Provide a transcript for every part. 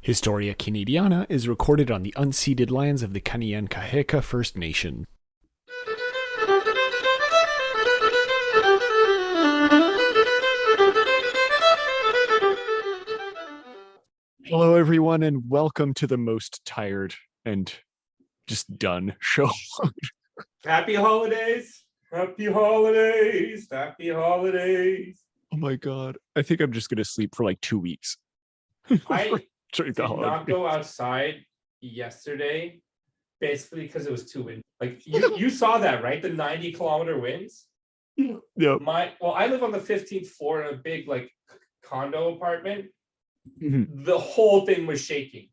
Historia Canadiana is recorded on the unceded lands of the Kanien'kehá:ka First Nation. Hello, everyone, and welcome to the most tired and just done show. Happy holidays! Happy holidays! Happy holidays! Oh my god. I think I'm just going to sleep for like 2 weeks. I During did not go outside yesterday, basically because it was too windy. Like you saw that, right? The 90-kilometer winds. Yeah. I live on the 15th floor in a big condo apartment. Mhm. The whole thing was shaking.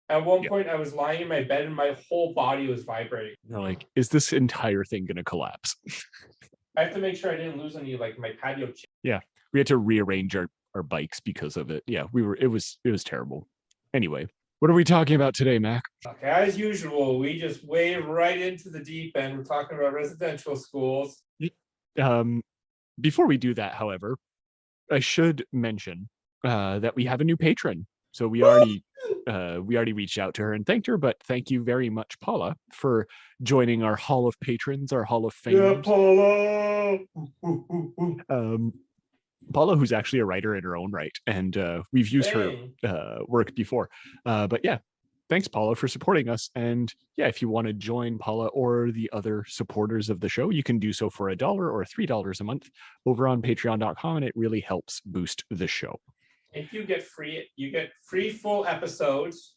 At one point, I was lying in my bed and my whole body was vibrating. You're like, is this entire thing going to collapse? I have to make sure I didn't lose any my patio chair. Yeah, we had to rearrange our bikes because of it. Yeah, it was terrible. Anyway, what are we talking about today, Mac? Okay, as usual, we just wade right into the deep end. We're talking about residential schools. Before we do that, however, I should mention that we have a new patron. So we already reached out to her and thanked her, but thank you very much, Paula, for joining our Hall of Patrons, our Hall of Fame. Yeah, Paula. Paula, who's actually a writer in her own right, and we've used her work before. But yeah, thanks, Paula, for supporting us. And yeah, if you want to join Paula or the other supporters of the show, you can do so for $1 or $3 a month over on patreon.com, and it really helps boost the show. If you get free full episodes,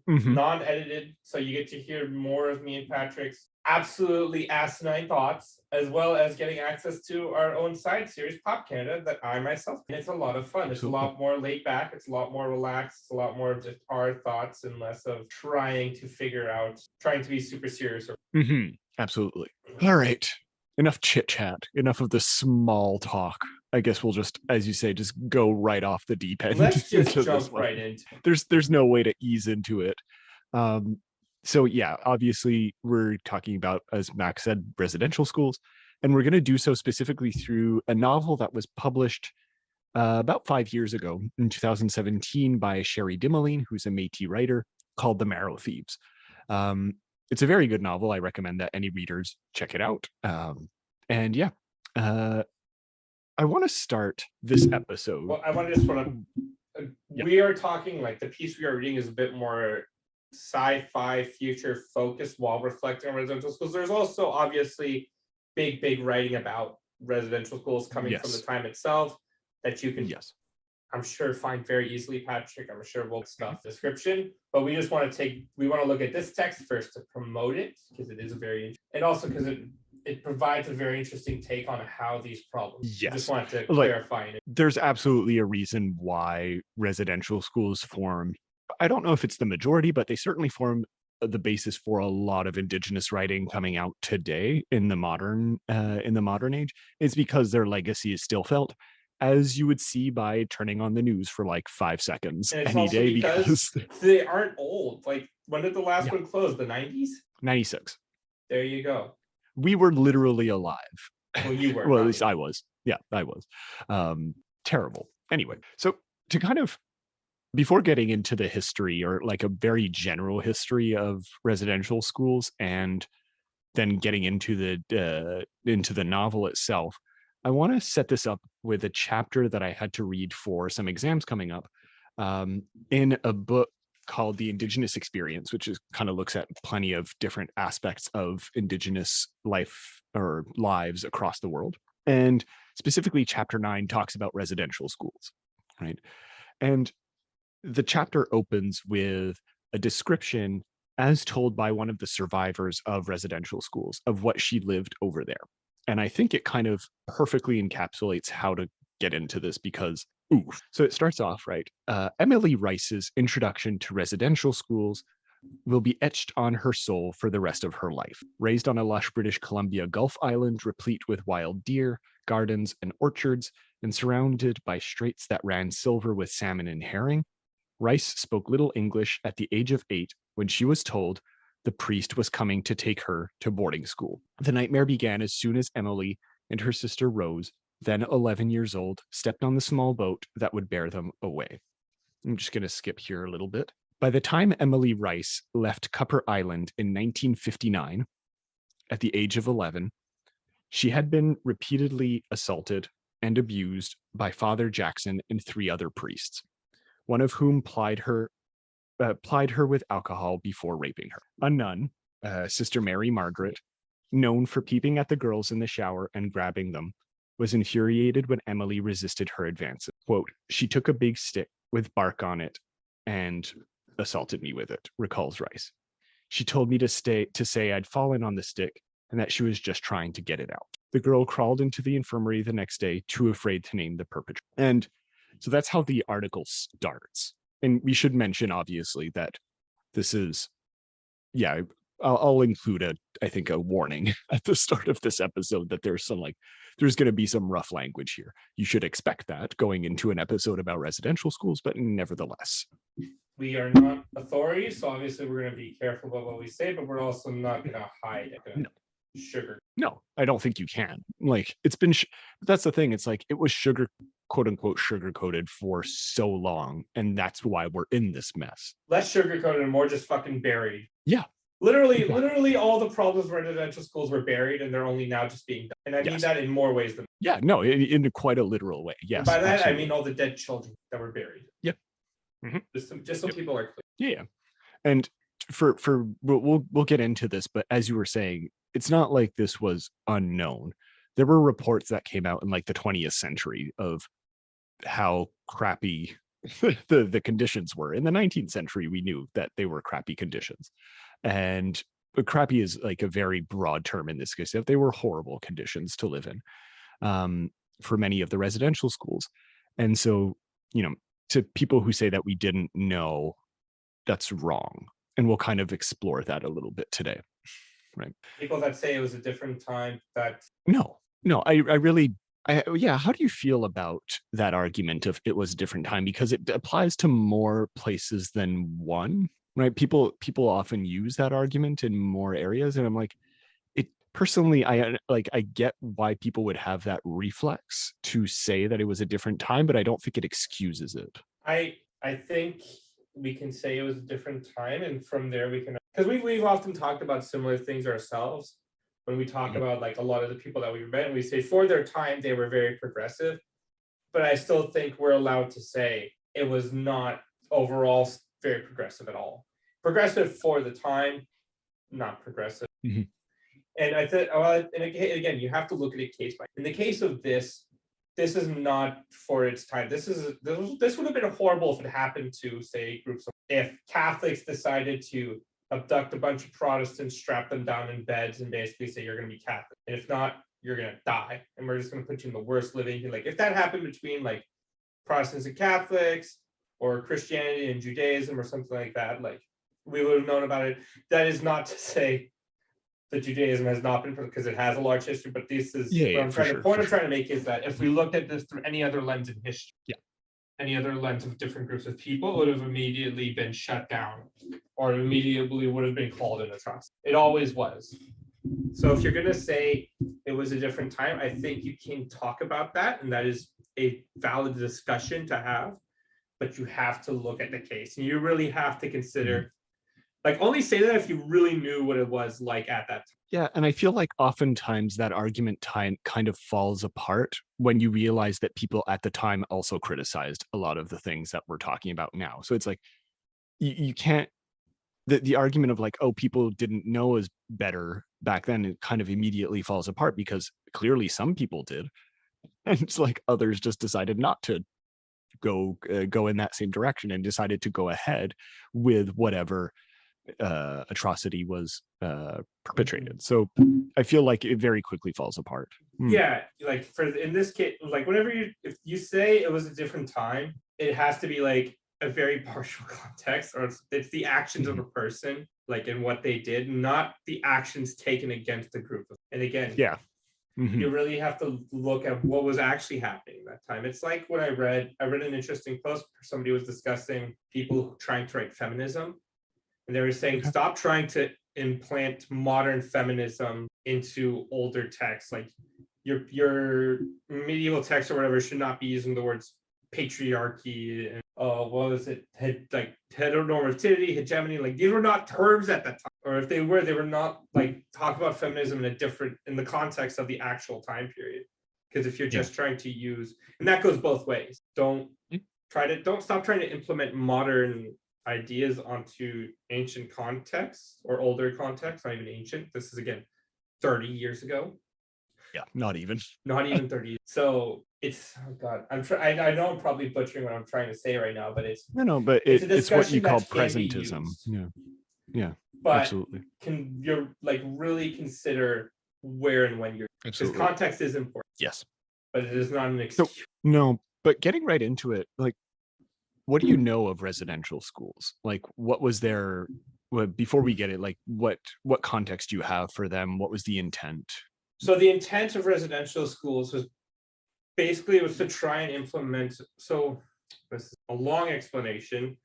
non-edited, so you get to hear more of me and Patrick's absolutely asinine thoughts, as well as getting access to our own side series, Pop Canada, that I myself, and it's a lot of fun. It's a lot more laid back, it's a lot more relaxed, it's a lot more of just our thoughts and less of trying to be super serious. Absolutely. All right, enough chit chat, enough of the small talk. I guess we'll just, as you say, just go right off the deep end. Let's just jump right into it. There's no way to ease into it. So yeah, obviously we're talking about, as Mac said, residential schools, and we're going to do so specifically through a novel that was published about 5 years ago in 2017 by Cherie Dimaline, who's a Métis writer, called The Marrow Thieves. It's a very good novel. I recommend that any readers check it out. And yeah, I want to start this episode. Well, I want to just we are talking the piece we are reading is a bit more sci-fi future focused while reflecting on residential schools. There's also obviously big writing about residential schools coming from the time itself that you can, I'm sure, find very easily, Patrick. I'm sure we'll stuff description, but we just want to look at this text first to promote it, because it is and also because it provides a very interesting take on how these problems. Yes. Just wanted to clarify. There's absolutely a reason why residential schools form. I don't know if it's the majority, but they certainly form the basis for a lot of Indigenous writing coming out today in the modern age. It's because their legacy is still felt, as you would see by turning on the news for 5 seconds any day, because they aren't old. When did the last one close? The 90s? 96. There you go. We were literally alive. Well, you were. Well, at least I was. Yeah, I was. Terrible. Anyway, so to kind of, before getting into the history, or a very general history of residential schools, and then getting into the novel itself, I want to set this up with a chapter that I had to read for some exams coming up, in a book called The Indigenous Experience, which kind of looks at plenty of different aspects of Indigenous life or lives across the world. And specifically, chapter 9 talks about residential schools, right? And the chapter opens with a description as told by one of the survivors of residential schools of what she lived over there. And I think it kind of perfectly encapsulates how to get into this, because so it starts off right. Emily Rice's introduction to residential schools will be etched on her soul for the rest of her life. Raised on a lush British Columbia Gulf island replete with wild deer, gardens, and orchards, and surrounded by straits that ran silver with salmon and herring, Rice spoke little English at the age of 8 when she was told the priest was coming to take her to boarding school. The nightmare began as soon as Emily and her sister Rose, then 11 years old, stepped on the small boat that would bear them away. I'm just going to skip here a little bit. By the time Emily Rice left Cupper Island in 1959, at the age of 11, she had been repeatedly assaulted and abused by Father Jackson and 3 other priests, one of whom plied her with alcohol before raping her. A nun, Sister Mary Margaret, known for peeping at the girls in the shower and grabbing them, was infuriated when Emily resisted her advances. Quote, "She took a big stick with bark on it and assaulted me with it," recalls Rice. "She told me to say I'd fallen on the stick and that she was just trying to get it out." The girl crawled into the infirmary the next day, too afraid to name the perpetrator. And so that's how the article starts. And we should mention, obviously, that this is, yeah, I'll include I think a warning at the start of this episode that there's going to be some rough language here. You should expect that going into an episode about residential schools, but nevertheless. We are not authorities, so obviously we're going to be careful about what we say, but we're also not going to hide it. No. Sugar. No, I don't think you can. Like, it's been, that's the thing. It's like, it was quote unquote, sugar coated for so long. And that's why we're in this mess. Less sugar coated and more just fucking buried. Yeah. Literally all the problems with residential schools were buried and they're only now just being done. And I mean that in more ways than. Yeah, no, in quite a literal way. Yes. And by that, absolutely. I mean all the dead children that were buried. Yep. Mm-hmm. Just so people are clear. Yeah. And we'll get into this, but as you were saying, it's not like this was unknown. There were reports that came out in like the 20th century of how crappy the conditions were. In the 19th century, we knew that they were crappy conditions. And crappy is like a very broad term in this case. They were horrible conditions to live in for many of the residential schools. And so, to people who say that we didn't know, that's wrong. And we'll kind of explore that a little bit today. Right. People that say it was a different time, how do you feel about that argument of it was a different time? Because it applies to more places than one, right? People often use that argument in more areas. And I'm like, personally, I get why people would have that reflex to say that it was a different time, but I don't think it excuses it. I think we can say it was a different time, and from there we can, because we've often talked about similar things ourselves when we talk about like a lot of the people that we've met, and we say for their time they were very progressive, but I still think we're allowed to say it was not overall very progressive at all. Progressive for the time, not progressive. Mm-hmm. And I think, and again, you have to look at it case by. In the case of this is not for its time. This would have been horrible if it happened to, say, if Catholics decided to abduct a bunch of Protestants, strap them down in beds, and basically say you're going to be Catholic. And if not, you're going to die, and we're just going to put you in the worst living. Like if that happened between like Protestants and Catholics, or Christianity and Judaism, or something like that, like we would have known about it. That is not to say that Judaism has not been, because it has a large history, but this is what I'm trying to make is that if we looked at this through any other lens in history, any other lens of different groups of people, it would have immediately been shut down or immediately would have been called an atrocity. It always was. So if you're going to say it was a different time, I think you can talk about that, and that is a valid discussion to have, but you have to look at the case, and you really have to consider, like, only say that if you really knew what it was like at that time. Yeah, and I feel like oftentimes that argument kind of falls apart when you realize that people at the time also criticized a lot of the things that we're talking about now. So it's like, you can't, the argument of like, oh, people didn't know as better back then, it kind of immediately falls apart because clearly some people did. And it's like others just decided not to go in that same direction and decided to go ahead with whatever atrocity was perpetrated. So I feel like it very quickly falls apart. Yeah, like in this case, like if you say it was a different time, it has to be like a very partial context, or it's the actions of a person, like in what they did, not the actions taken against the group. And again, you really have to look at what was actually happening that time. It's like when I read an interesting post where somebody was discussing people trying to write feminism. And they were saying, stop trying to implant modern feminism into older texts. Like your medieval text or whatever should not be using the words patriarchy and what was it? Like heteronormativity, hegemony, like these were not terms at the time. Or if they were not like talk about feminism in the context of the actual time period. Because if you're just trying to use, and that goes both ways. Don't stop trying to implement modern ideas onto ancient contexts or older contexts, not even ancient. This is again 30 years ago. Yeah, not even 30. So it's, oh god, I know I'm probably butchering what I'm trying to say right now, but it's but it's what you call presentism. Yeah, but absolutely. Can you like really consider where and when you're, because context is important. Yes, but it is not an excuse. So, no, but getting right into it, like, what do you know of residential schools? Like, what was their, well, before we get it, like, what context do you have for them? What was the intent? So the intent of residential schools was basically to try and implement. So this is a long explanation,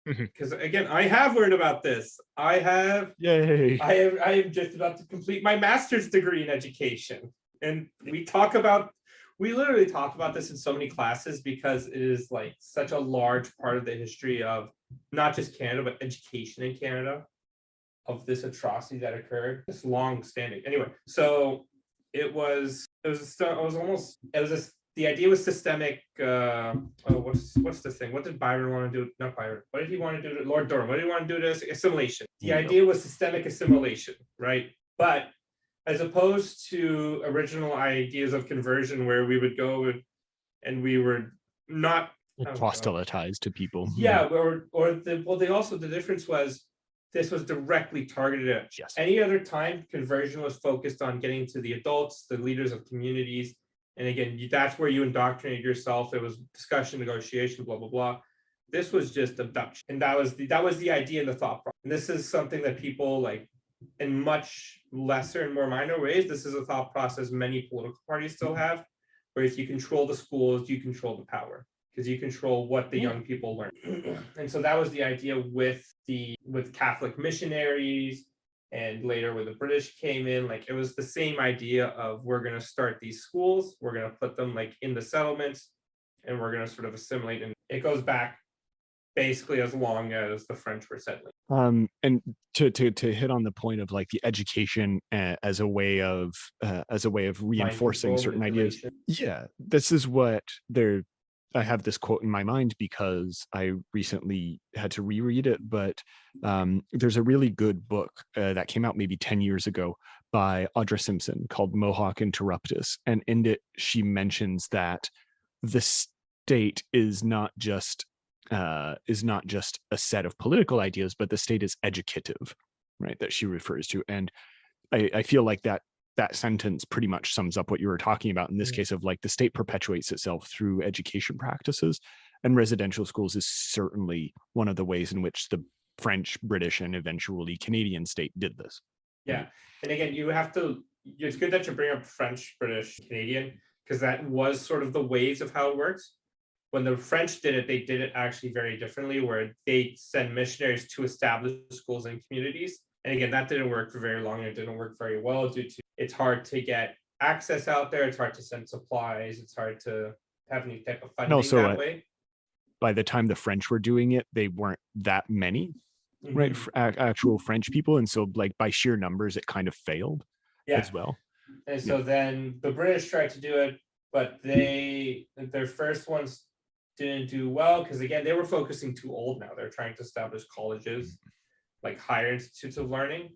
because again, I have learned about this. Yay! I am just about to complete my master's degree in education, and we literally talk about this in so many classes because it is like such a large part of the history of not just Canada but education in Canada, of this atrocity that occurred. It's long standing. Anyway, so the idea was systemic. What's this thing? What did Byron want to do? Not Byron. What did he want to do? Lord Durham. What did he want to do to assimilation? The idea was systemic assimilation, right? But as opposed to original ideas of conversion, where we would go and we were not proselytized to people. Yeah, the difference was this was directly targeted at. Yes. Any other time, conversion was focused on getting to the adults, the leaders of communities. And again, that's where you indoctrinate yourself. It was discussion, negotiation, blah, blah, blah. This was just abduction. And that was the idea and the thought process. And this is something that people, like, in much lesser and more minor ways, this is a thought process many political parties still have, where if you control the schools, you control the power, because you control what the young people learn. And so that was the idea with Catholic missionaries, and later when the British came in, like, it was the same idea of, we're going to start these schools, we're going to put them like in the settlements, and we're going to sort of assimilate. And it goes back basically as long as the French were settling. And to hit on the point of like the education as a way of reinforcing certain ideas. Yeah, this is what I have this quote in my mind because I recently had to reread it, but there's a really good book that came out maybe 10 years ago by Audra Simpson called Mohawk Interruptus. And in it, she mentions that the state is not just a set of political ideas, but the state is educative, right? That she refers to. And I feel like that sentence pretty much sums up what you were talking about in this case of like the state perpetuates itself through education practices, and residential schools is certainly one of the ways in which the French, British, and eventually Canadian state did this. Yeah. And again, it's good that you bring up French, British, Canadian, because that was sort of the waves of how it works. When the French did it, they did it actually very differently, where they send missionaries to establish schools in communities. And again, that didn't work for very long. It didn't work very well due to it's hard to get access out there. It's hard to send supplies. It's hard to have any type of funding that way. By the time the French were doing it, they weren't that many, right? Actual French people. And so like by sheer numbers, it kind of failed as well. And so then the British tried to do it, but their first ones didn't do well because again, they were focusing too old now. They're trying to establish colleges, like higher institutes of learning.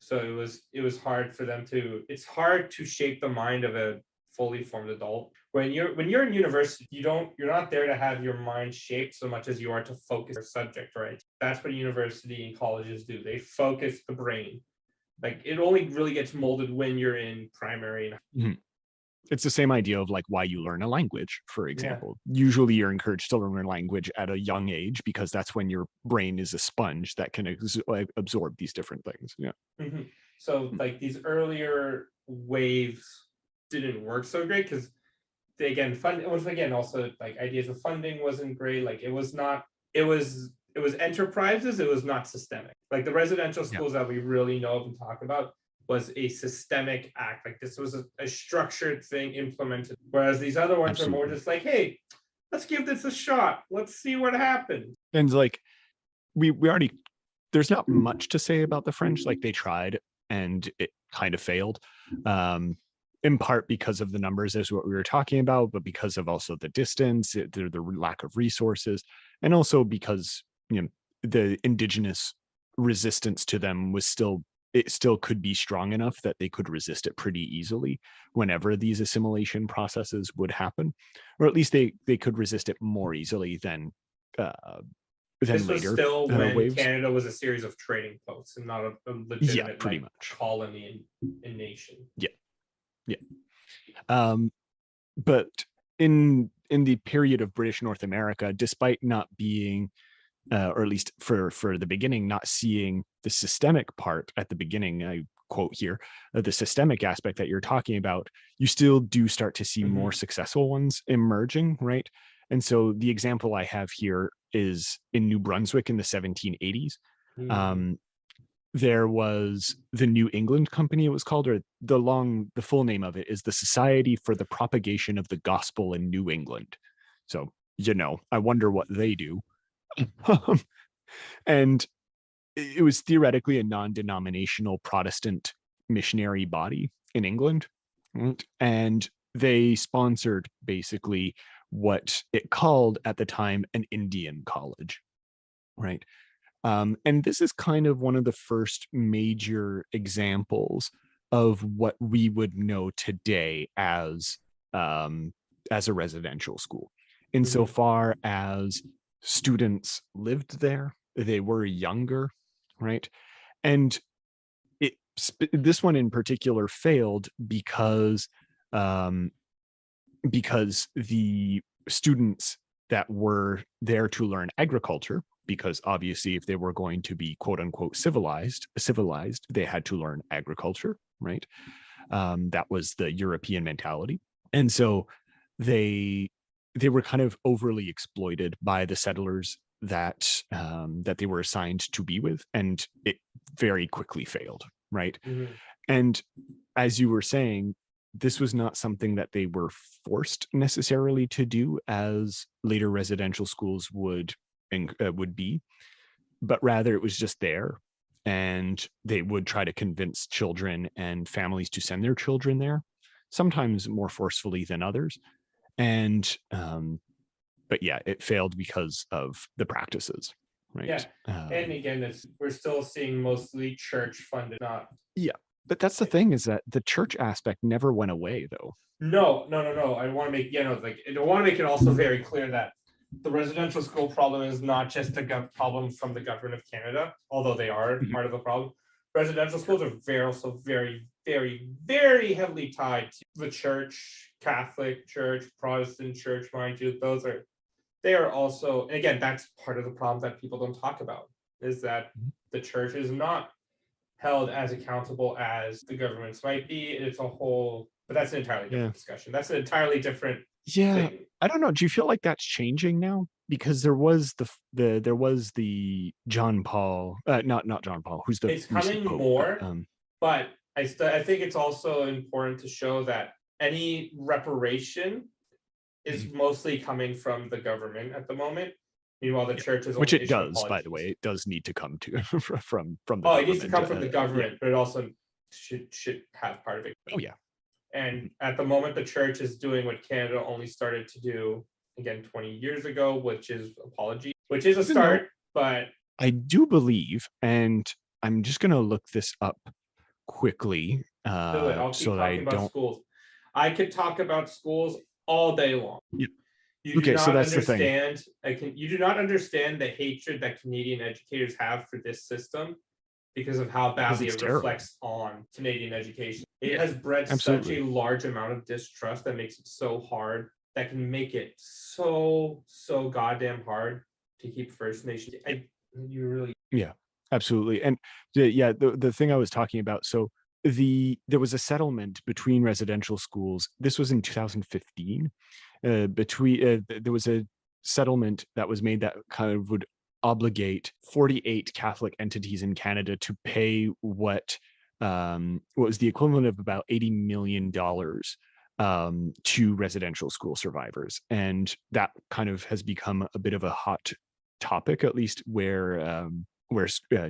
So it was hard for them it's hard to shape the mind of a fully formed adult. When you're in university, you're not there to have your mind shaped so much as you are to focus your subject, right? That's what university and colleges do. They focus the brain. Like it only really gets molded when you're in primary. It's the same idea of like why you learn a language, for example. Usually you're encouraged to learn a language at a young age because that's when your brain is a sponge that can absorb these different things. So like these earlier waves didn't work so great because also like ideas of funding wasn't great. Like it was enterprises, it was not systemic. Like the residential schools that we really know of and talk about was a systemic act. Like this was a structured thing implemented. Whereas these other ones are more just like, hey, let's give this a shot. Let's see what happens. And like we already, there's not much to say about the French. Like they tried and it kind of failed. In part because of the numbers, as what we were talking about, but because of also the distance, the lack of resources, and also because the indigenous resistance to them was still, it still could be strong enough that they could resist it pretty easily whenever these assimilation processes would happen, or at least they could resist it more easily uh, than This was later still when waves. Canada was a series of trading posts and not a Yeah, legitimate pretty like much. colony in nation. Yeah, yeah. But in the period of British North America, despite not being or at least for the beginning, not seeing the systemic part at the beginning, I quote here, the systemic aspect that you're talking about, you still do start to see more successful ones emerging, right? And so the example I have here is in New Brunswick in the 1780s. There was the New England Company, it was called, or the full name of it is the Society for the Propagation of the Gospel in New England. So, I wonder what they do. And it was theoretically a non-denominational Protestant missionary body in England. Right? And they sponsored basically what it called at the time an Indian college, right? And this is kind of one of the first major examples of what we would know today as a residential school, insofar as students lived there, they were younger, right? And this one in particular failed um, because the students that were there to learn agriculture, because obviously if they were going to be quote unquote civilized, they had to learn agriculture, right? That was the European mentality. And so they were kind of overly exploited by the settlers that they were assigned to be with, and it very quickly failed, right? And as you were saying, this was not something that they were forced necessarily to do, as later residential schools would be, but rather it was just there, and they would try to convince children and families to send their children there, sometimes more forcefully than others. And but yeah, it failed because of the practices, right? Yeah, and again, we're still seeing mostly church funded, not. Yeah, but that's the thing, is that the church aspect never went away, though. No. I want to make I want to make it also very clear that the residential school problem is not just a problem from the government of Canada, although they are part of the problem. Residential schools are also very, very, very heavily tied to the church, Catholic Church, Protestant Church, mind you. They are also, and again, that's part of the problem that people don't talk about, is that the church is not held as accountable as the governments might be. It's a whole, but that's an entirely different discussion. That's an entirely different thing. I don't know. Do you feel like that's changing now? Because there was the John Paul, not John Paul, who's the It's coming more, but I think it's also important to show that any reparation is mostly coming from the government at the moment. Meanwhile, the church is which only it does, by the way. It does need to come to from the government. It government. needs to come from the government, but it also should have part of it. Oh yeah. And at the moment, the church is doing what Canada only started to do again 20 years ago, which is apology, which is a start. But I do believe, and I'm just going to look this up quickly, I'll keep so that I talking about don't. schools. I could talk about schools all day long. Yeah. You do Okay, so not that's the thing. understand. You do not understand the hatred that Canadian educators have for this system because of how badly it reflects on Canadian education. It has bred such a large amount of distrust that makes it so hard, that can make it so goddamn hard to keep First Nations. Yeah, absolutely. And the thing I was talking about, so there was a settlement between residential schools. This was in 2015. There was a settlement that was made that kind of would obligate 48 Catholic entities in Canada to pay what was the equivalent of about $80 million to residential school survivors. And that kind of has become a bit of a hot topic, at least where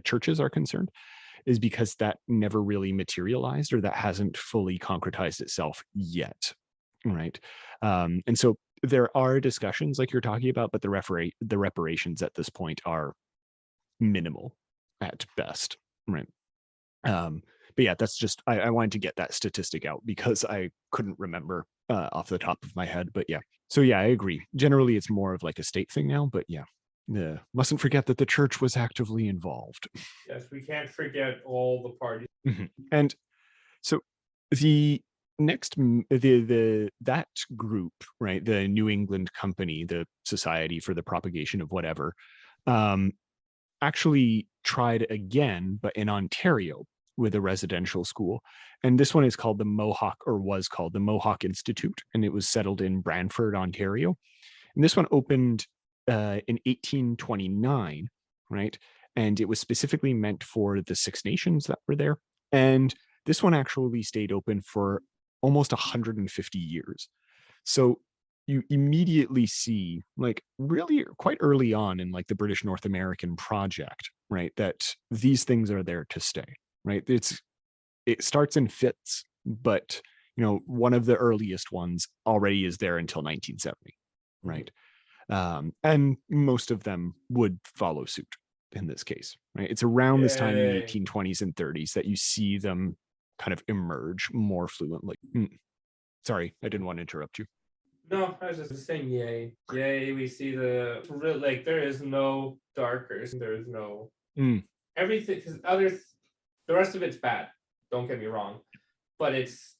churches are concerned, is because that never really materialized, or that hasn't fully concretized itself yet, right? And so there are discussions like you're talking about, but the reparations at this point are minimal at best, right? But yeah, that's just I wanted to get that statistic out because I couldn't remember off the top of my head. But yeah, so yeah, I agree. Generally, it's more of like a state thing now. But yeah, mustn't forget that the church was actively involved. Yes, we can't forget all the parties. And so the next the that group, right, the New England Company, the Society for the Propagation of Whatever, actually tried again, but in Ontario with a residential school. And this one is called the Mohawk, or was called the Mohawk Institute, and it was settled in Brantford, Ontario. And this one opened in 1829, right? And it was specifically meant for the Six Nations that were there. And this one actually stayed open for almost 150 years. So you immediately see, like, really quite early on in like the British North American project, right, that these things are there to stay, right? It starts in fits, but one of the earliest ones already is there until 1970, right? And most of them would follow suit in this case, right? It's around this time in the 1820s and 30s that you see them kind of emerge more fluently. Sorry, I didn't want to interrupt you. No, I was just saying yay. Yay, we see the real, like, there is no darker, there's no everything, because the rest of it's bad, don't get me wrong. But it's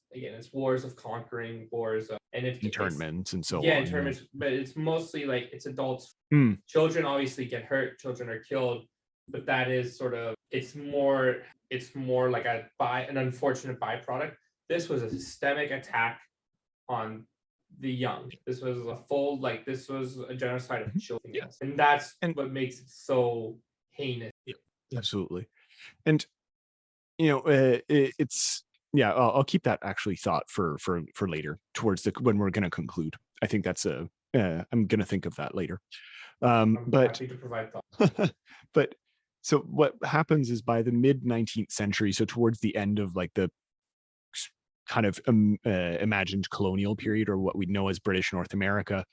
wars of conquering, wars of, and it's internments and so on. Internments, but it's mostly like it's adults. Children obviously get hurt, children are killed, but that is sort of, it's more like an unfortunate byproduct. This was a systemic attack on the young. This was this was a genocide of children. Yes. And that's what makes it so heinous. Yeah, absolutely. And it's I'll keep that actually thought for later, towards when we're going to conclude. I think that's I'm going to think of that later. I'm but happy to provide thought. But so what happens is, by the mid 19th century, so towards the end of like the kind of imagined colonial period, or what we know as British North America,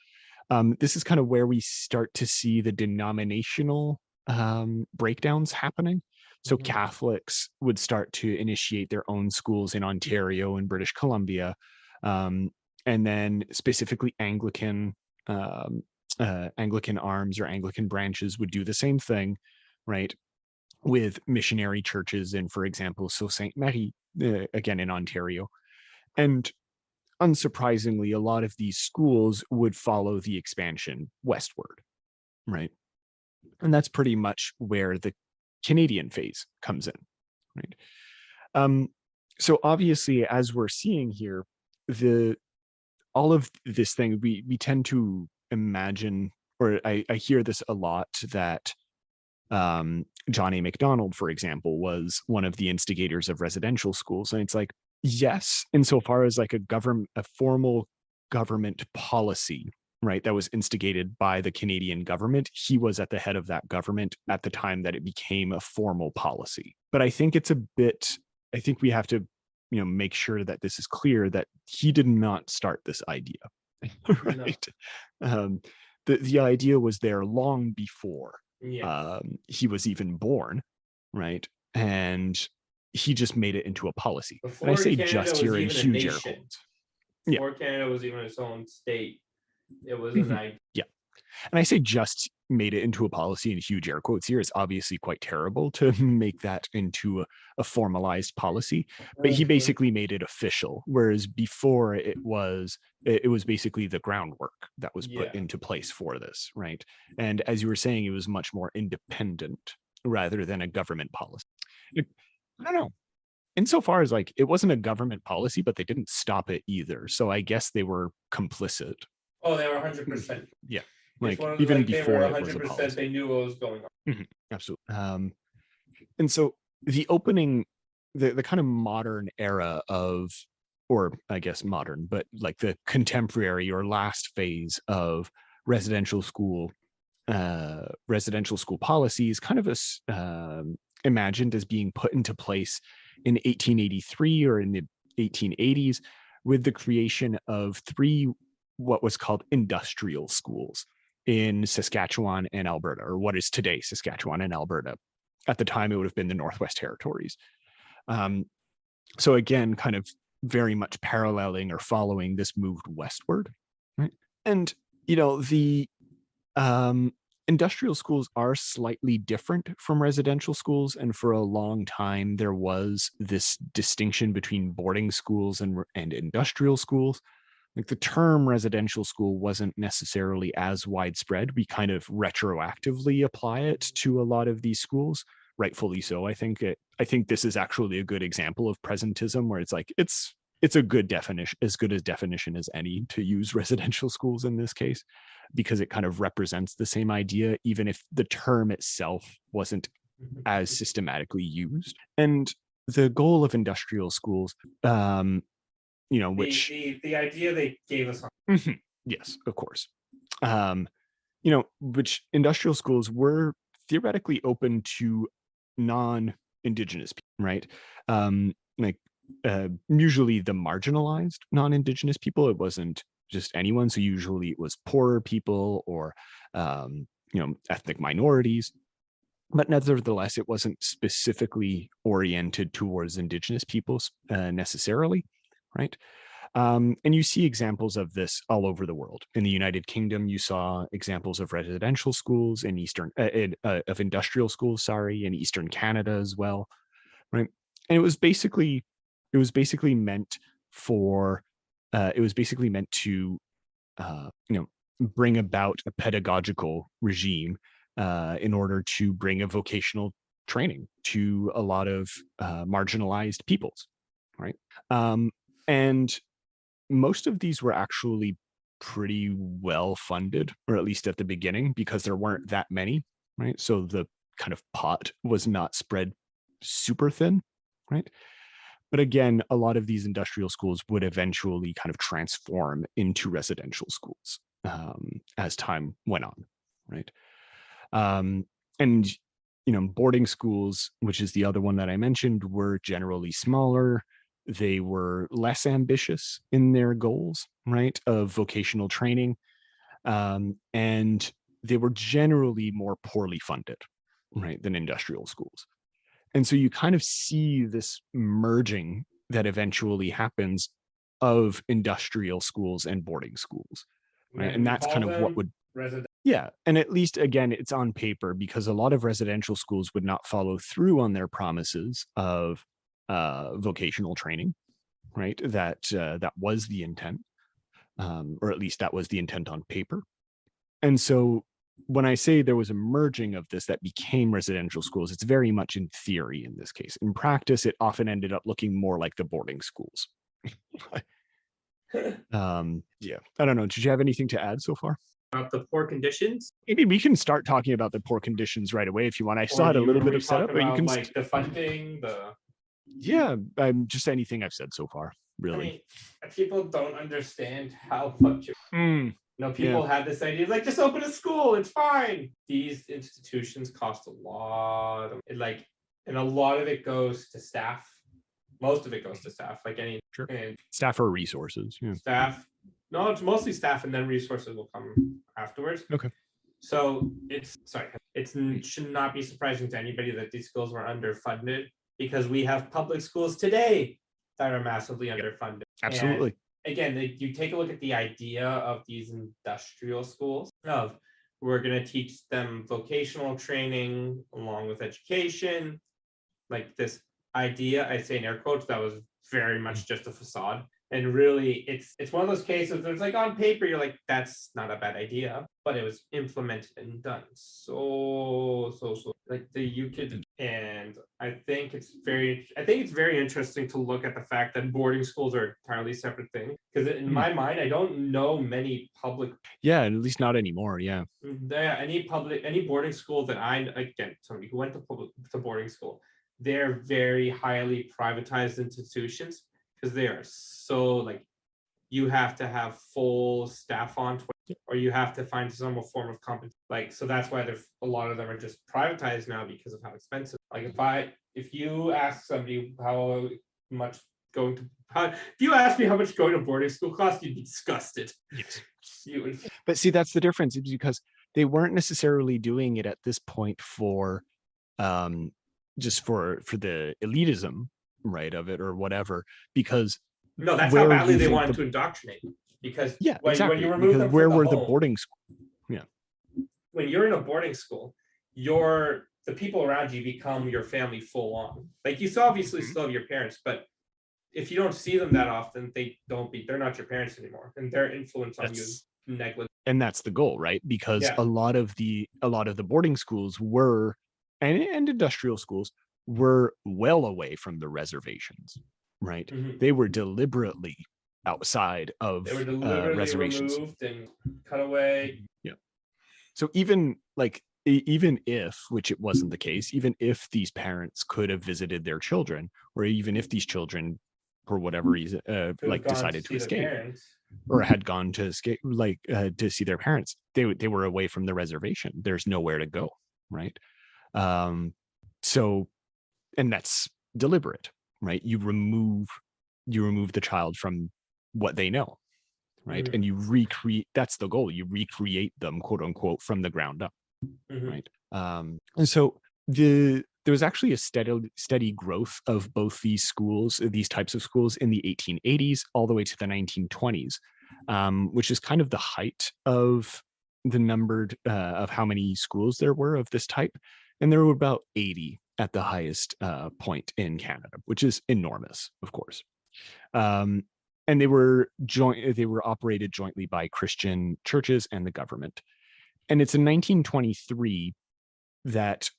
this is kind of where we start to see the denominational breakdowns happening. So Catholics would start to initiate their own schools in Ontario and British Columbia, and then specifically Anglican arms or Anglican branches would do the same thing, right, with missionary churches in, for example, Sault Ste. Marie, again in Ontario. And unsurprisingly, a lot of these schools would follow the expansion westward, right? And that's pretty much where the Canadian phase comes in, right? So obviously, as we're seeing here, all of this thing, we tend to imagine, or I hear this a lot, that John A. Macdonald, for example, was one of the instigators of residential schools. And it's like, yes, insofar as like a formal government policy, right, that was instigated by the Canadian government, he was at the head of that government at the time that it became a formal policy. But I think I think we have to, make sure that this is clear, that he did not start this idea, right? No. The idea was there long before he was even born, right? And he just made it into a policy. Before and I say Canada just here in huge air quotes. Before Canada was even its own state, it was an idea. Yeah. And I say just made it into a policy in huge air quotes here. It's obviously quite terrible to make that into a formalized policy, but he basically made it official. Whereas before it was basically the groundwork that was put into place for this, right? And as you were saying, it was much more independent rather than a government policy. I don't know. Insofar as like it wasn't a government policy, but they didn't stop it either. So I guess they were complicit. Oh, they were 100%. Yeah. Like even before it was a policy. They knew what was going on. Absolutely. And so the opening, the kind of modern era of or I guess modern, but like the contemporary or last phase of residential school policies, kind of imagined as being put into place in 1883 or in the 1880s, with the creation of 3 what was called industrial schools in Saskatchewan and Alberta, or what is today Saskatchewan and Alberta. At the time, it would have been the Northwest Territories. So again, kind of very much paralleling or following this moved westward, right? And the industrial schools are slightly different from residential schools, and for a long time there was this distinction between boarding schools and industrial schools. Like the term residential school wasn't necessarily as widespread. We kind of retroactively apply it to a lot of these schools, rightfully so. I think this is actually a good example of presentism, where it's like it's a good definition, as good a definition as any, to use residential schools in this case, because it kind of represents the same idea, even if the term itself wasn't as systematically used. And the goal of industrial schools, which the idea they gave us. Yes, of course. Which industrial schools were theoretically open to non-Indigenous people, right? Usually the marginalized non-Indigenous people. It wasn't just anyone. So usually it was poorer people or ethnic minorities. But nevertheless, it wasn't specifically oriented towards Indigenous peoples necessarily, right? And you see examples of this all over the world. In the United Kingdom, you saw examples of residential schools in of industrial schools, in Eastern Canada as well, right? And it was basically meant to bring about a pedagogical regime in order to bring a vocational training to a lot of marginalized peoples, right? And most of these were actually pretty well funded, or at least at the beginning, because there weren't that many, right? So the kind of pot was not spread super thin, right? But again, a lot of these industrial schools would eventually kind of transform into residential schools as time went on, right? And boarding schools, which is the other one that I mentioned, were generally smaller. They were less ambitious in their goals, right, of vocational training. And they were generally more poorly funded, right, than industrial schools. And so you kind of see this merging that eventually happens of industrial schools and boarding schools, right? And that's kind of what would... Yeah. And at least, again, it's on paper, because a lot of residential schools would not follow through on their promises of vocational training, right? That was the intent, or at least that was the intent on paper. And so when I say there was a merging of this that became residential schools, it's very much in theory in this case. In practice, it often ended up looking more like the boarding schools. Yeah, I don't know. Did you have anything to add so far? About the poor conditions? Maybe we can start talking about the poor conditions right away if you want. I still had a little bit of setup, but you can... like the funding, Yeah, just anything I've said so far, really. I mean, people don't understand how much people have this idea, like, just open a school, it's fine. These institutions cost a lot of, and a lot of it goes to staff. Most of it goes to staff, like any... Sure. And staff or resources. Yeah. Staff. No, it's mostly staff, and then resources will come afterwards. Okay. So it should not be surprising to anybody that these schools were underfunded, because we have public schools today that are massively underfunded. Absolutely. And again, you take a look at the idea of these industrial schools of, we're going to teach them vocational training along with education. Like this idea, I say in air quotes, that was very much just a facade. And really, it's one of those cases where it's like, on paper, you're like, that's not a bad idea, but it was implemented and done so like you could. And I think it's very interesting to look at the fact that boarding schools are an entirely separate thing, because in my mind, I don't know many public... Yeah, at least not anymore. Yeah. Any boarding school that somebody who went to boarding school, they're very highly privatized institutions. because they are so like, you have to have full staff on, or you have to find some form of compensation. Like, so that's why there's a lot of them are just privatized now because of how expensive. Like, if you ask somebody how much going to if you ask me how much going to boarding school costs, you'd be disgusted. Yes. You would. But see, that's the difference, is because they weren't necessarily doing it at this point for just for the elitism, right, of it or whatever, because No, that's how where badly you they think wanted to indoctrinate. Because yeah, when exactly, you remove because them where from the were the home, boarding schools? Yeah. when you're in a boarding school, the people around you become your family full on. Like, you obviously still have your parents, but if you don't see them that often, they're not your parents anymore, and their influence on you is negligible. And that's the goal, right? Because Yeah. a lot of the boarding schools were and industrial schools were well away from the reservations, right? Mhm. They were deliberately outside of They were deliberately reservations. removed and cut away. Yeah. So even like even if, which it wasn't the case, even if these parents could have visited their children, or even if these children, for whatever reason, like decided to escape or had gone to escape, like to see their parents, they were away from the reservation. There's nowhere to go, right? So, and that's deliberate, right? You remove the child from what they know, right? And you recreate, that's the goal. You recreate them, quote unquote, from the ground up, right? And so there was actually a steady growth of both these types of schools in the 1880s all the way to the 1920s, which is kind of the height of the numbered of how many schools there were of this type. And there were about 80 at the highest point in Canada, which is enormous, of course. And they were operated jointly by Christian churches and the government. And it's in 1923 that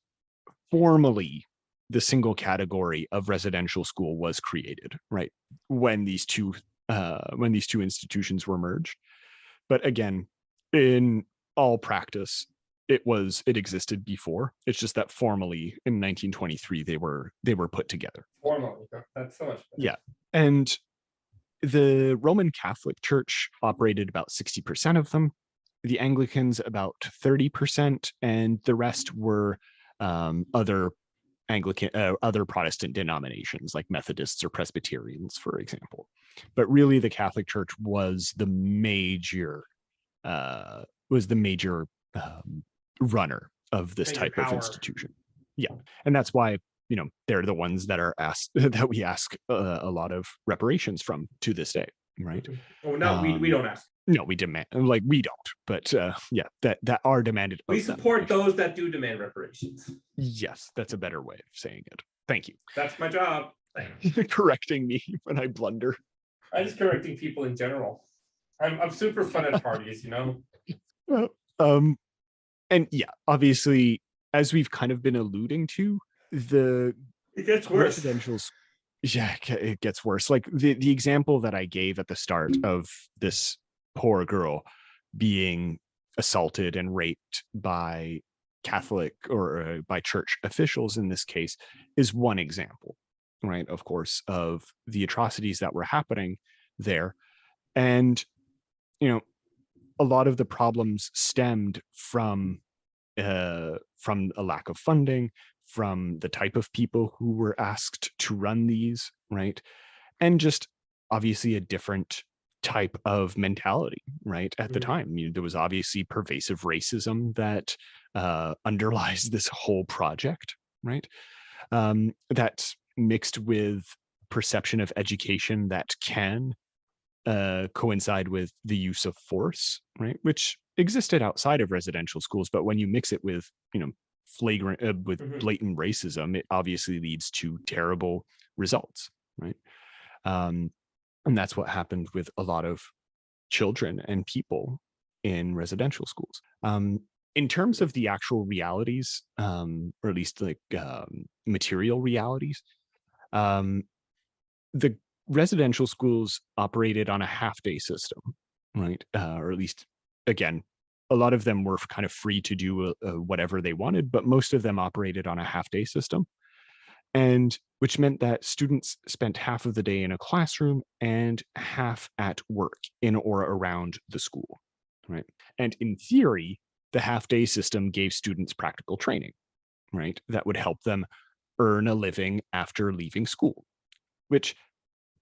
formally the single category of residential school was created, right? When these two institutions were merged. But again, in all practice, it existed before. It's just that formally in 1923 they were put together. Formally, that's so much better. Yeah. And the Roman Catholic Church operated about 60% of them, the Anglicans about 30%, and the rest were other Protestant denominations like Methodists or Presbyterians, for example. But really, the Catholic Church was the major runner of this type of institution. Yeah, and that's why they're the ones that are asked that we ask a lot of reparations from to this day, right? Oh no, we don't ask. No, we demand, like, we don't, but yeah, that are demanded. We support those that do demand reparations. Yes, that's a better way of saying it. Thank you. That's my job. Correcting me when I blunder. I'm just correcting people in general. I'm super fun at parties, And yeah, obviously, as we've kind of been alluding to, it gets worse. Yeah, it gets worse. Like the example that I gave at the start of this poor girl being assaulted and raped by Catholic or by church officials in this case is one example, right? Of course, of the atrocities that were happening there. And, a lot of the problems stemmed from a lack of funding, from the type of people who were asked to run these, right? And just obviously a different type of mentality, right? At the time, there was obviously pervasive racism that underlies this whole project, right? That's mixed with perception of education that can coincide with the use of force, right? Which existed outside of residential schools, but when you mix it with, flagrant, with blatant racism, it obviously leads to terrible results, right? And that's what happened with a lot of children and people in residential schools. In terms of the actual realities, or at least like material realities, the residential schools operated on a half-day system, right? Or at least, again, a lot of them were kind of free to do whatever they wanted, but most of them operated on a half-day system. and which meant that students spent half of the day in a classroom and half at work in or around the school, right? And in theory, the half-day system gave students practical training, right? That would help them earn a living after leaving school, which,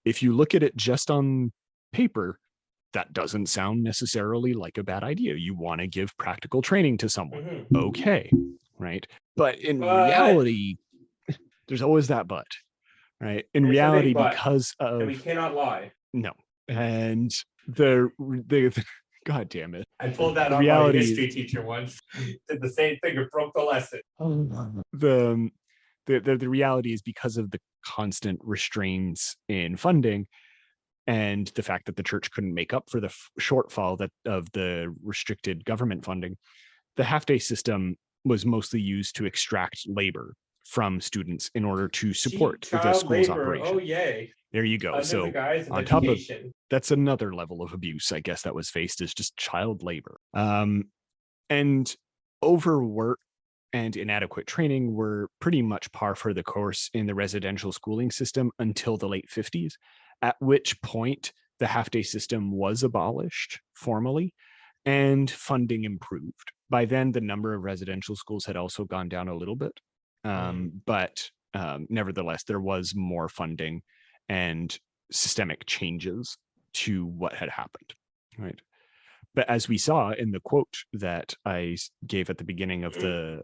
if you look at it just on paper, that doesn't sound necessarily like a bad idea. You want to give practical training to someone. Okay, right? But in But reality, there's always that but, right? In it's a reality, big but, because and we of cannot lie. no, and the God damn it, I pulled that the on my reality is history teacher once. Did the same thing and broke the lesson. the the reality is because of the constant restraints in funding and the fact that the church couldn't make up for the shortfall that of the restricted government funding, the half-day system was mostly used to extract labor from students in order to Cheap support the child school's labor. Oh, operation. yay. There you go. Under the So guise of on top of education. that's another level of abuse, I guess, that was faced, is just child labor. And overwork and inadequate training were pretty much par for the course in the residential schooling system until the late 50s, at which point the half-day system was abolished formally and funding improved. By then, the number of residential schools had also gone down a little bit. But nevertheless, there was more funding and systemic changes to what had happened, right? But as we saw in the quote that I gave at the beginning of the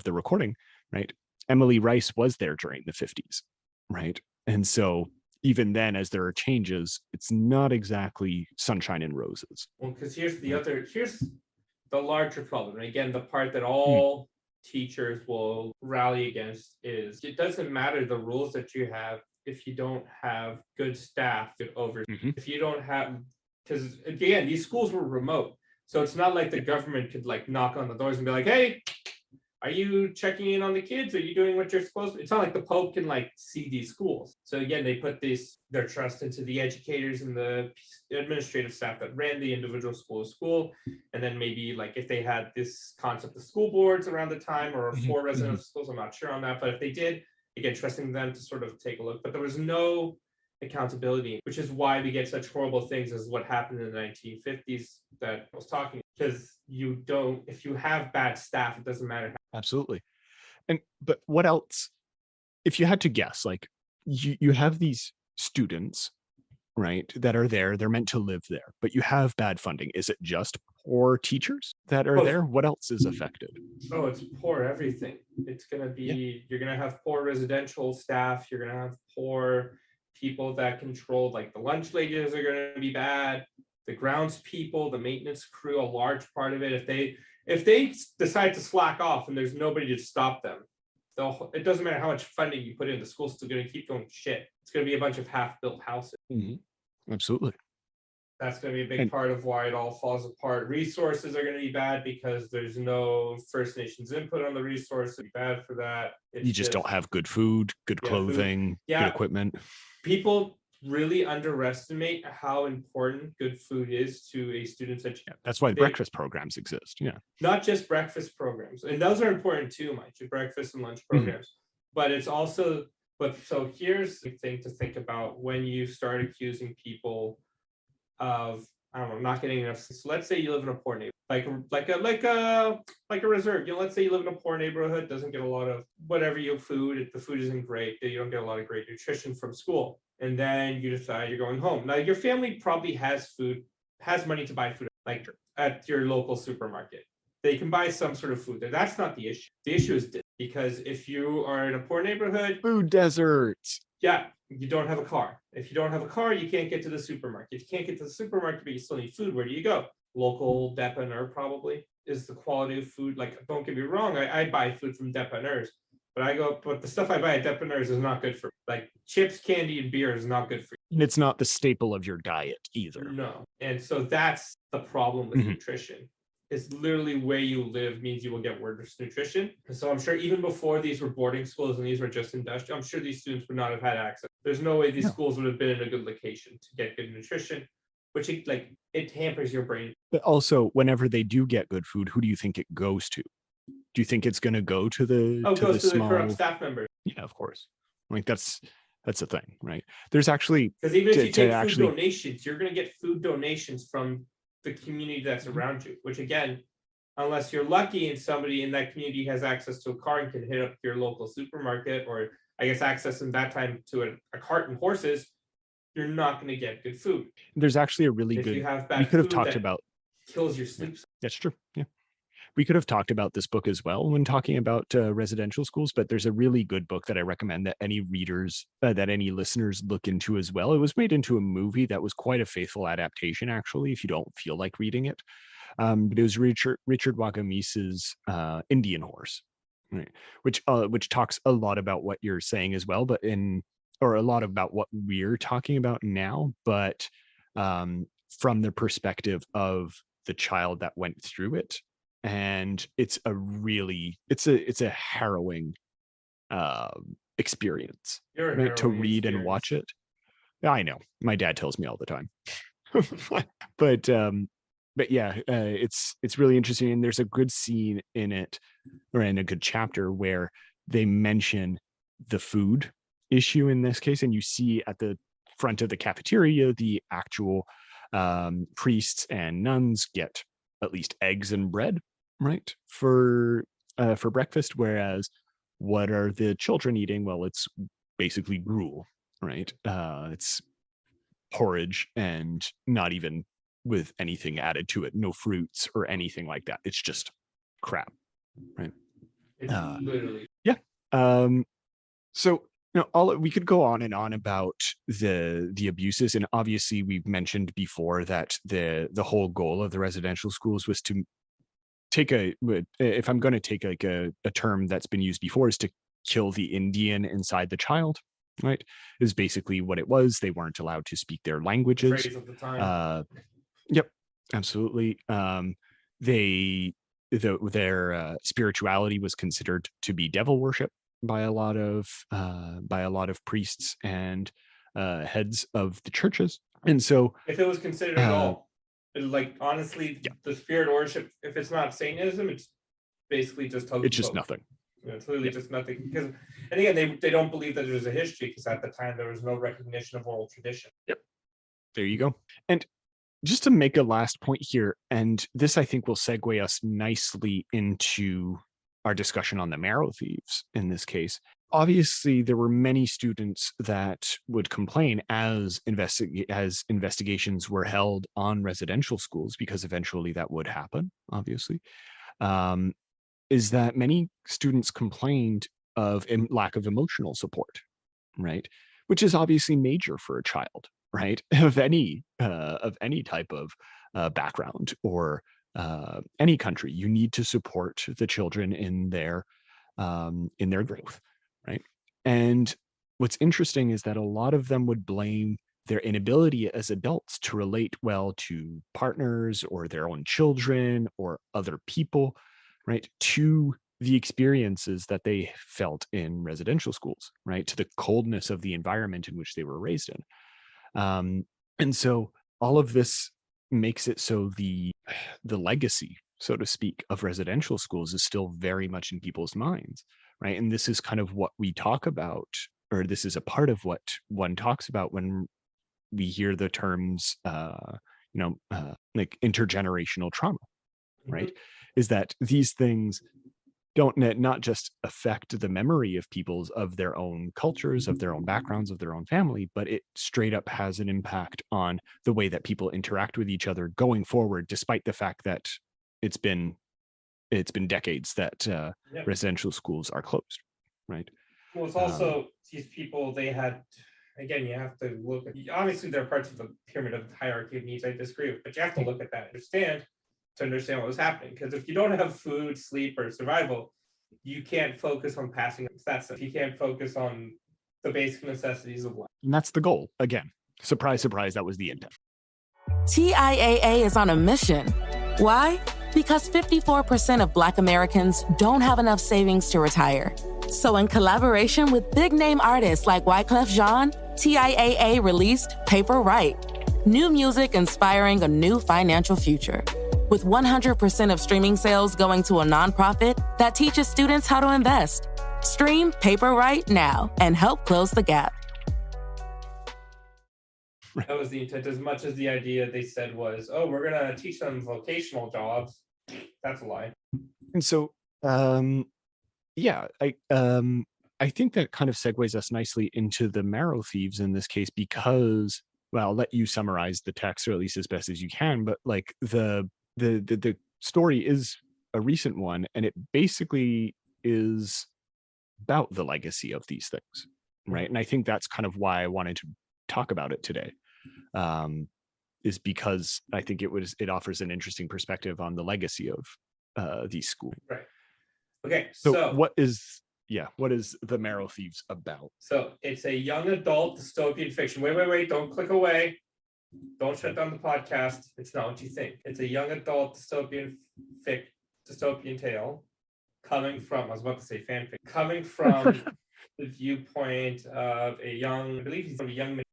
recording, right? Emily Rice was there during the 50s, right? And so even then, as there are changes, it's not exactly sunshine and roses. Well, because here's the larger problem. And again, the part that Hmm. all teachers will rally against is it doesn't matter the rules that you have if you don't have good staff to over. If you don't have, because again, these schools were remote, so it's not like the government could like knock on the doors and be like, "Hey, are you checking in on the kids? Are you doing what you're supposed to?" It's not like the Pope can like see these schools. So again, they put their trust into the educators and the administrative staff that ran the individual school. And then maybe like if they had this concept of school boards around the time or for residential schools, I'm not sure on that. But if they did, again, trusting them to sort of take a look. But there was no accountability, which is why we get such horrible things as what happened in the 1950s that I was talking. Because if you have bad staff, it doesn't matter. Absolutely. But what else, if you had to guess, like you have these students, right, that are there, they're meant to live there, but you have bad funding. Is it just poor teachers that are there? What else is affected? Oh, it's poor everything. It's going to be, you're going to have poor residential staff. You're going to have poor people that control, like the lunch ladies are going to be bad. The grounds people, the maintenance crew, a large part of it. If they decide to slack off and there's nobody to stop them, it doesn't matter how much funding you put in, the school's still going to keep going shit. It's going to be a bunch of half-built houses. Absolutely. That's going to be a big part of why it all falls apart. Resources are going to be bad because there's no First Nations input on the resources. It'd be bad for that. You just don't have good food, good clothing, good equipment. People really underestimate how important good food is to a student's education. That's why breakfast programs exist. Yeah. Not just breakfast programs. And those are important too, Mike, breakfast and lunch programs. But it's also, so here's the thing to think about when you start accusing people of, I don't know, not getting enough. So let's say you live in a poor neighborhood, like a reserve. Let's say you live in a poor neighborhood, doesn't get a lot of whatever food. The food isn't great. You don't get a lot of great nutrition from school, and then you decide you're going home. Now your family probably has money to buy food, like at your local supermarket. They can buy some sort of food there. That's not the issue. The issue is because if you are in a poor neighborhood, food deserts. Yeah, you don't have a car. If you don't have a car, you can't get to the supermarket. If you can't get to the supermarket, but you still need food, where do you go? Local dépanneur probably is the quality of food. Like, don't get me wrong, I buy food from dépanneurs, but the stuff I buy at dépanneurs is not good for me. Like chips, candy, and beer is not good for you. And it's not the staple of your diet either. No. And so that's the problem with nutrition. Is literally where you live means you will get worse nutrition. And so I'm sure even before these were boarding schools and these were just industrial, I'm sure these students would not have had access. There's no way these schools would have been in a good location to get good nutrition, which it hampers your brain. But also, whenever they do get good food, who do you think it goes to? Do you think it's going to go to the goes to the small corrupt staff members? Yeah, of course. Like that's the thing, right? There's actually, because even if you take food actually donations, you're going to get food donations from the community that's around you, which again, unless you're lucky and somebody in that community has access to a car and can hit up your local supermarket, or I guess access in that time to a cart and horses, you're not going to get good food. There's actually a really If good, you have bad we could have food talked that about, kills your sleep. that's true. Yeah. We could have talked about this book as well when talking about residential schools, but there's a really good book that I recommend that any readers, that any listeners look into as well. It was made into a movie that was quite a faithful adaptation, actually, if you don't feel like reading it. But it was Richard Wagamis's Indian Horse, right? Which talks a lot about what you're saying as well, or a lot about what we're talking about now, but from the perspective of the child that went through it. And it's a harrowing experience, right? To read and watch it. I know my dad tells me all the time, but yeah, it's really interesting. And there's a good scene in it, or in a good chapter, where they mention the food issue in this case, and you see at the front of the cafeteria the actual priests and nuns get at least eggs and bread, right, for breakfast, whereas what are the children eating? Well, it's basically gruel, right? It's porridge, and not even with anything added to it, no fruits or anything like that. It's just crap, right? It's literally, yeah. So we could go on and on about the abuses, and obviously we've mentioned before that the whole goal of the residential schools was to take if I'm going to take like a term that's been used before, is to kill the Indian inside the child, right? Is basically what it was. They weren't allowed to speak their languages. phrase of the time. Yep, absolutely. Their spirituality was considered to be devil worship by a lot of priests and heads of the churches. And so, if it was considered at all, like honestly, the spirit worship, if it's not Satanism, it's basically just it's just nothing. It's literally just nothing. Because, and again, they don't believe that there's a history, because at the time there was no recognition of oral tradition. Yep, there you go. And just to make a last point here, and this I think will segue us nicely into our discussion on the Marrow Thieves in this case. Obviously, there were many students that would complain as investigations were held on residential schools, because eventually that would happen, obviously, is that many students complained of lack of emotional support, right? Which is obviously major for a child, right? Of any type of background or any country. You need to support the children in their growth, right? And what's interesting is that a lot of them would blame their inability as adults to relate well to partners or their own children or other people, right, to the experiences that they felt in residential schools, right, to the coldness of the environment in which they were raised in. And so all of this makes it so the legacy, so to speak, of residential schools is still very much in people's minds, right? And this is kind of what we talk about, or this is a part of what one talks about when we hear the terms, like intergenerational trauma, right? Is that these things don't not just affect the memory of people's, of their own cultures, of their own backgrounds, of their own family, but it straight up has an impact on the way that people interact with each other going forward, despite the fact that it's been decades that residential schools are closed, right? Well, it's also these people, they had, again, you have to look at, obviously they're parts of the pyramid of the hierarchy of needs, I disagree with, but you have to look at that, to understand what was happening. Because if you don't have food, sleep, or survival, you can't focus on passing that stuff. You can't focus on the basic necessities of life. And that's the goal. Again, surprise, surprise, that was the intent. TIAA is on a mission. Why? Because 54% of Black Americans don't have enough savings to retire. So in collaboration with big-name artists like Wyclef Jean, TIAA released Paper Right, new music inspiring a new financial future. with 100% of streaming sales going to a nonprofit that teaches students how to invest. Stream Paperwhite now and help close the gap. That was the intent, as much as the idea they said was, oh, we're going to teach them vocational jobs. That's a lie. And so, yeah, I think that kind of segues us nicely into the Marrow Thieves in this case, because, well, I'll let you summarize the text, or at least as best as you can, but like the story is a recent one, and it basically is about the legacy of these things, right? And I think that's kind of why I wanted to talk about it today, is because I think it offers an interesting perspective on the legacy of these schools. Right. Okay. So what is the Marrow Thieves about? So it's a young adult dystopian fiction. Wait, don't click away. Don't shut down the podcast. It's not what you think. It's a young adult dystopian tale coming from, I was about to say fanfic, coming from the viewpoint of a young, I believe he's a young man,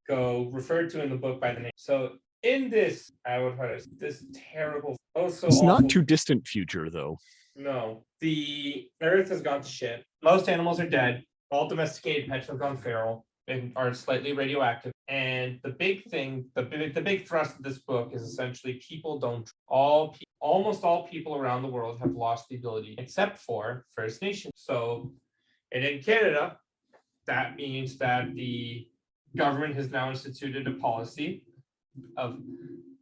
referred to in the book by the name. So in this, this terrible, it's awful, not too distant future though. No, the earth has gone to shit. Most animals are dead. All domesticated pets have gone feral and are slightly radioactive. And the big thing, the big thrust of this book is essentially almost all people around the world have lost the ability, except for First Nations. So, and in Canada, that means that the government has now instituted a policy of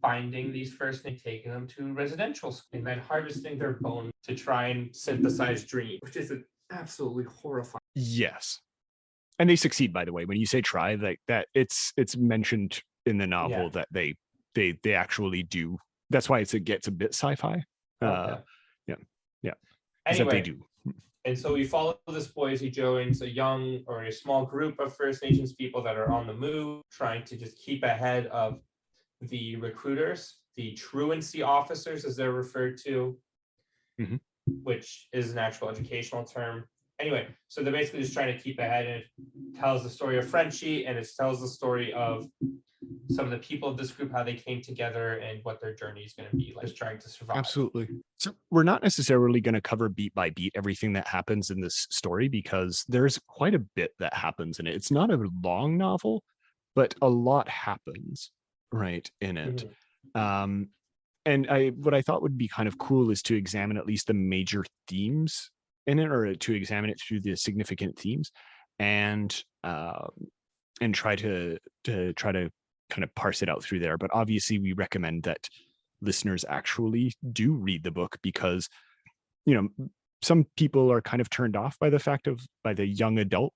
finding these First Nations, taking them to residential school, and then harvesting their bones to try and synthesize dreams, which is absolutely horrifying. Yes. And they succeed, by the way. When you say try, like that, it's mentioned in the novel that they actually do. That's why it gets a bit sci-fi. Yeah. Anyway, they do. And so we follow this boy as he joins a small group of First Nations people that are on the move, trying to just keep ahead of the recruiters, the truancy officers, as they're referred to, which is an actual educational term. Anyway, so they're basically just trying to keep ahead, and it tells the story of Frenchie, and it tells the story of some of the people of this group, how they came together and what their journey is going to be like, just trying to survive. Absolutely. So we're not necessarily going to cover beat by beat everything that happens in this story, because there's quite a bit that happens in it. It's not a long novel, but a lot happens right in it. And what I thought would be kind of cool is to examine at least the major themes in it, or to examine it through the significant themes, and try to kind of parse it out through there. But obviously we recommend that listeners actually do read the book, because some people are kind of turned off by the young adult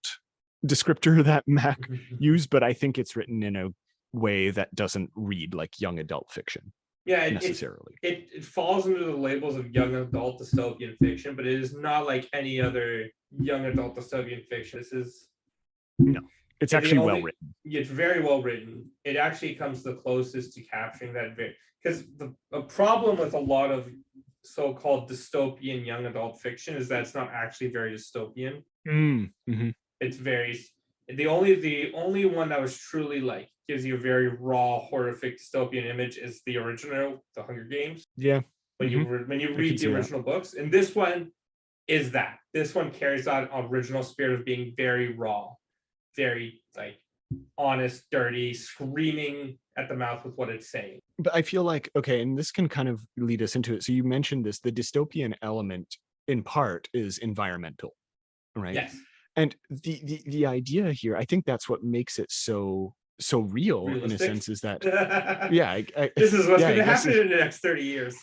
descriptor that Mac used, but I think it's written in a way that doesn't read like young adult fiction. Yeah, necessarily. It falls under the labels of young adult dystopian fiction, but it is not like any other young adult dystopian fiction. It's actually well written. It's very well written. It actually comes the closest to capturing that, because the problem with a lot of so-called dystopian young adult fiction is that it's not actually very dystopian. It's very, the only one that was truly like gives you a very raw, horrific dystopian image is the original, The Hunger Games. Yeah. When you read the original books, and this one is that. This one carries that original spirit of being very raw, very like honest, dirty, screaming at the mouth with what it's saying. But I feel like, okay, and this can kind of lead us into it. So you mentioned this, the dystopian element in part is environmental, right? Yes. And the idea here, I think that's what makes it so real. Realistic? In a sense, is that this is what's going to happen in the next 30 years.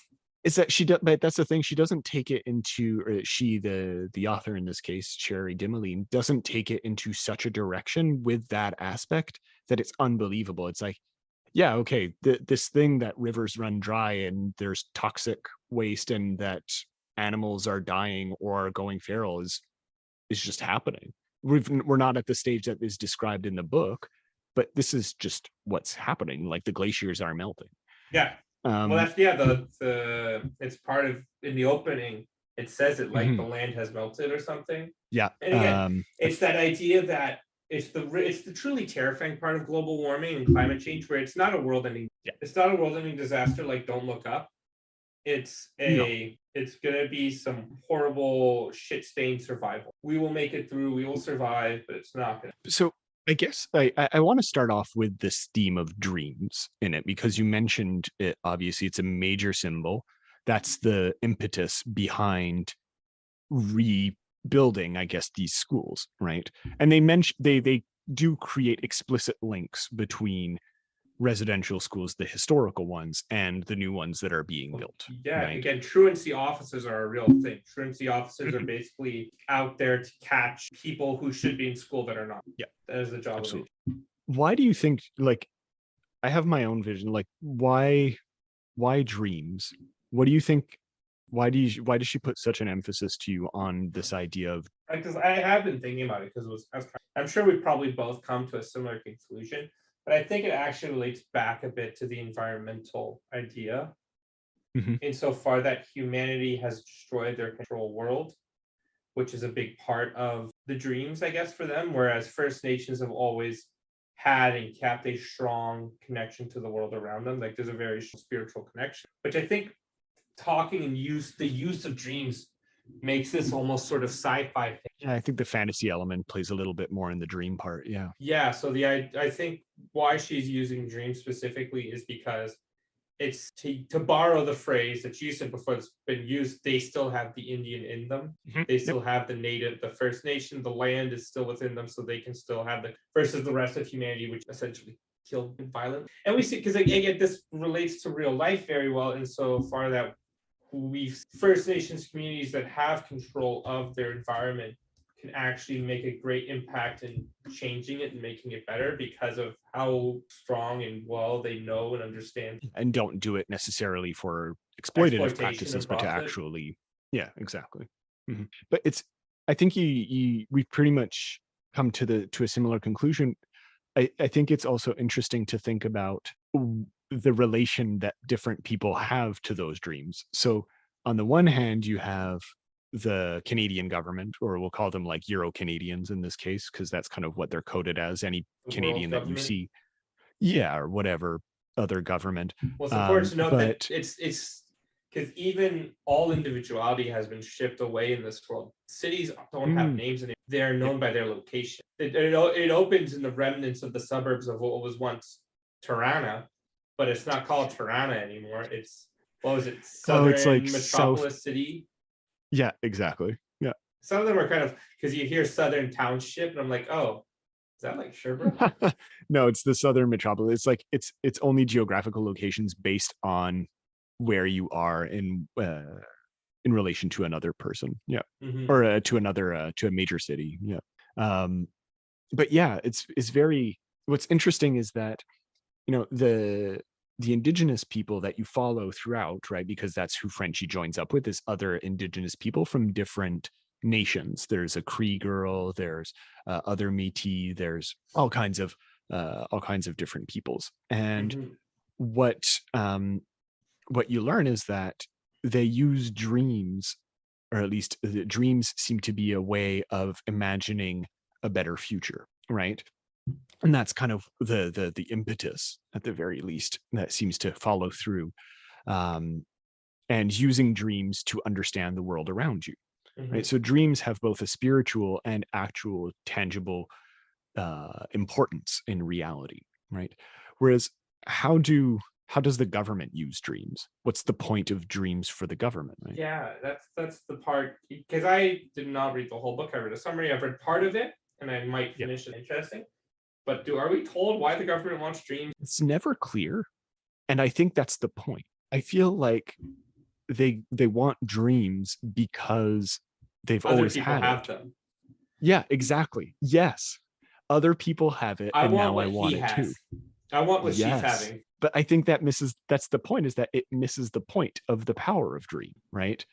Is that she does, but that's the thing, she doesn't take it into, or she, the author in this case, Cherie Dimaline, doesn't take it into such a direction with that aspect that it's unbelievable. It's like, yeah, okay, this thing that rivers run dry and there's toxic waste and that animals are dying or going feral is just happening. We're not at the stage that is described in the book, but this is just what's happening. Like the glaciers are melting. Yeah. Well, that's it's part of, in the opening it says it like the land has melted or something. Yeah. And again, it's that idea that it's the truly terrifying part of global warming and climate change, where it's not a world ending disaster like Don't Look Up. No. It's gonna be some horrible shit-stained survival. We will make it through, we will survive, but it's not gonna. So I guess I want to start off with this theme of dreams in it, because you mentioned it. Obviously, it's a major symbol. That's the impetus behind rebuilding, I guess, these schools, right? And they do create explicit links between residential schools, the historical ones, and the new ones that are being built. Yeah, right? again, truancy officers are a real thing. Truancy officers are basically out there to catch people who should be in school that are not. Yeah, that is the job absolutely. of it. Why do you think, like, I have my own vision, like, why dreams? What do you think? Why does she put such an emphasis to you on this idea of? Because I have been thinking about it, because I'm sure we've probably both come to a similar conclusion, but I think it actually relates back a bit to the environmental idea, Mhm. insofar that humanity has destroyed their control world, which is a big part of the dreams, I guess, for them. Whereas First Nations have always had and kept a strong connection to the world around them. Like there's a very spiritual connection, which I think talking and the use of dreams makes this almost sort of sci-fi thing. Yeah, I think the fantasy element plays a little bit more in the dream part. Yeah. Yeah, so I think why she's using dreams specifically is because it's to borrow the phrase that you said before that's been used, they still have the Indian in them. Mhm. They still have the native, the First Nation, the land is still within them, so they can still have the versus the rest of humanity, which essentially killed violence. And we see, because again, this relates to real life very well, insofar that we've First Nations communities that have control of their environment can actually make a great impact in changing it and making it better because of how strong and well they know and understand. And don't do it necessarily for exploitative Exploitation practices, and but to profit. actually, yeah, exactly. But I think we've pretty much come to a similar conclusion. I think it's also interesting to think about the relation that different people have to those dreams. So on the one hand, you have the Canadian government, or we'll call them like Euro Canadians in this case, because that's kind of what they're coded as. Any The world Canadian that you government. see, yeah, or whatever other government. Well, it's important to note that But it's because even all individuality has been shipped away in this world. Cities don't have names anymore. They are known by their location. It opens in the remnants of the suburbs of what was once Tirana, but it's not called Tirana anymore. It's what was it? oh, it's like Southern South. Metropolis City. Yeah, exactly. Yeah. Some of them are kind of because you hear Southern Township, and I'm like, oh, is that like Sherbrooke? No, it's the Southern Metropolis. It's like it's only geographical locations based on where you are in relation to another person. Yeah. Or to a major city. Yeah. But yeah, it's very, what's interesting is that, the Indigenous people that you follow throughout, right? Because that's who Frenchie joins up with, is other Indigenous people from different nations. There's a Cree girl, there's other Métis, there's all kinds of different peoples. And what you learn is that they use dreams, or at least dreams seem to be a way of imagining a better future, right? And that's kind of the impetus, at the very least, that seems to follow through, and using dreams to understand the world around you, right? So dreams have both a spiritual and actual tangible importance in reality, right? Whereas how does the government use dreams? What's the point of dreams for the government, right? Yeah, that's the part, because I did not read the whole book. I read a summary. I've read part of it, and I might finish it. Interesting. But are we told why the government wants dreams? It's never clear, and I think that's the point. I feel like they want dreams because they've Other always people had have it. them. Yeah, exactly. Yes, other people have it, I and want now I what want he it too. has. I want what she's Yes, having. but I think that's the point, is that it misses the point of the power of dream, right?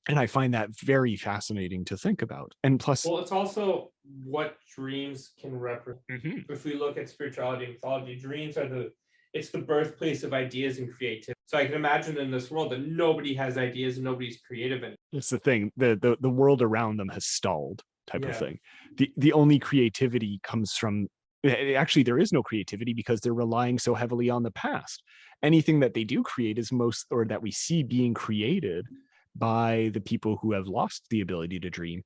And I find that very fascinating to think about. And plus, Well, it's also what dreams can represent. If we look at spirituality and mythology, dreams are it's the birthplace of ideas and creativity. So I can imagine in this world that nobody has ideas and nobody's creative in it. it's the thing, the world around them has stalled, type of Yeah. thing. The only creativity comes from actually there is no creativity because they're relying so heavily on the past. Anything that they do create is or that we see being created by the people who have lost the ability to dream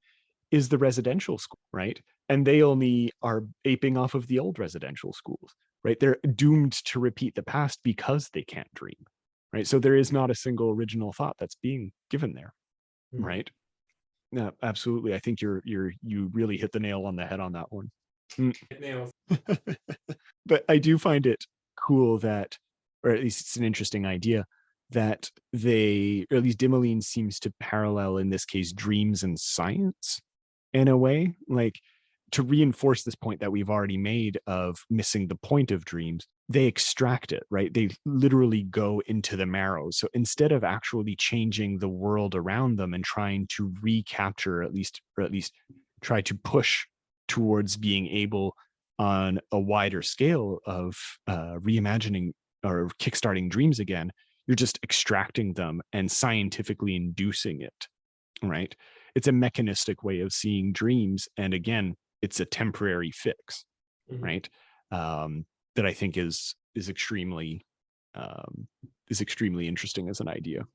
is the residential school, right? And they only are aping off of the old residential schools, right? They're doomed to repeat the past because they can't dream, right? So there is not a single original thought that's being given there, right? No, absolutely. I think you really hit the nail on the head on that one. Nails. But I do find it cool that, or at least it's an interesting idea, that or at least Dimaline seems to parallel in this case dreams and science in a way, like to reinforce this point that we've already made of missing the point of dreams. They extract it, right? They literally go into the marrow. So instead of actually changing the world around them and trying to recapture, or at least try to push towards being able on a wider scale of reimagining or kickstarting dreams again, you're just extracting them and scientifically inducing it, right? It's a mechanistic way of seeing dreams. And again, it's a temporary fix, right? That I think is extremely interesting as an idea.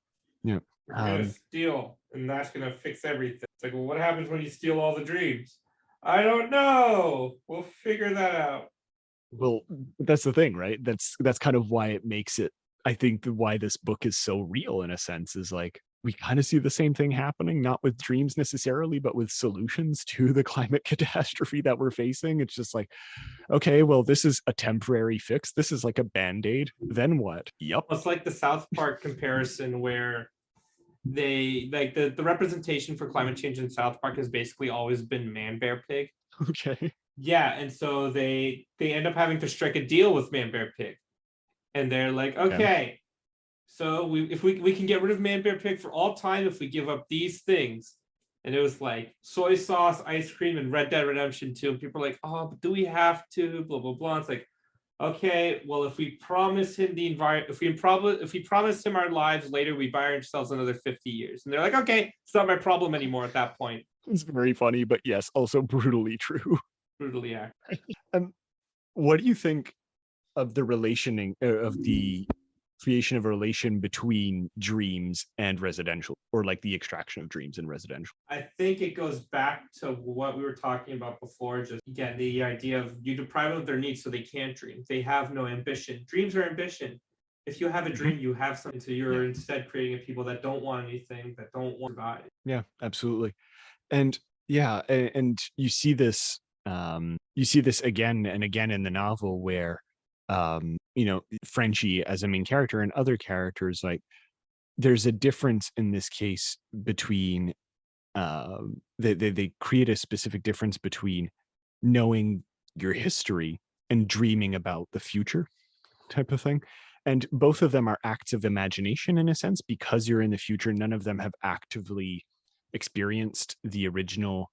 Yeah. You're gonna steal, and that's gonna fix everything. It's like, well, what happens when you steal all the dreams? I don't know. We'll figure that out. Well, that's the thing, right? That's kind of why it makes it, I think why this book is so real in a sense is like, we kind of see the same thing happening, not with dreams necessarily, but with solutions to the climate catastrophe that we're facing. It's just like, okay, well, this is a temporary fix. This is like a Band-Aid. Then what? Yep. It's like the South Park comparison where they like the representation for climate change in South Park has basically always been man, bear, pig. Okay. Yeah, and so they end up having to strike a deal with man, bear, pig. And they're like, okay, so if we can get rid of man, bear, pig for all time if we give up these things. And it was like soy sauce, ice cream, and Red Dead Redemption 2. And people are like, oh, but do we have to? Blah, blah, blah. It's like, okay, well, if we promise him the environment, if we promise him our lives later, we buy ourselves another 50 years. And they're like, okay, it's not my problem anymore at that point. It's very funny, but yes, also brutally true. Brutally accurate. What do you think of the relationing of the creation of a relation between dreams and residential, or like the extraction of dreams in residential? I think it goes back to what we were talking about before. Just again, the idea of you deprive them of their needs so they can't dream. They have no ambition. Dreams are ambition. If you have a dream, you have something. So you're instead creating people that don't want anything, that don't want to die. Yeah, absolutely. And yeah, and you see this again and again in the novel where Frenchie as a main character and other characters, like there's a difference in this case between they create a specific difference between knowing your history and dreaming about the future type of thing. And both of them are acts of imagination in a sense, because you're in the future. None of them have actively experienced the original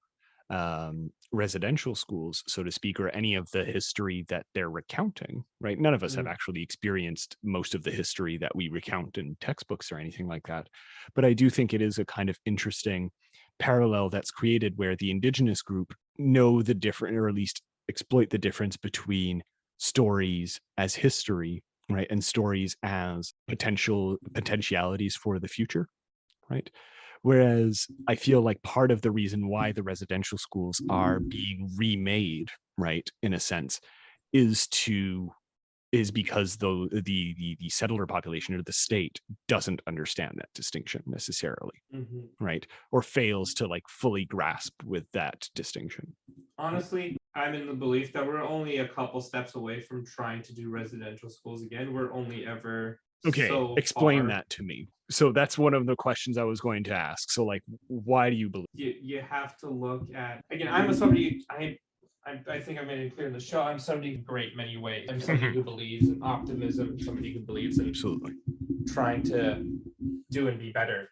residential schools, so to speak, or any of the history that they're recounting, right? None of us have actually experienced most of the history that we recount in textbooks or anything like that. But I do think it is a kind of interesting parallel that's created where the Indigenous group know the different, or at least exploit the difference between stories as history, right, and stories as potentialities for the future, right? Whereas I feel like part of the reason why the residential schools are being remade, right, in a sense, is because the settler population or the state doesn't understand that distinction necessarily, right, or fails to like fully grasp with that distinction. Honestly, I'm in the belief that we're only a couple steps away from trying to do residential schools again. We're only ever explain that to me. So that's one of the questions I was going to ask. So like, why do you believe? You have to look at, again, I think I made it clear in the show, I'm somebody in a great many ways. I'm somebody who believes in optimism, somebody who believes in absolutely trying to do and be better.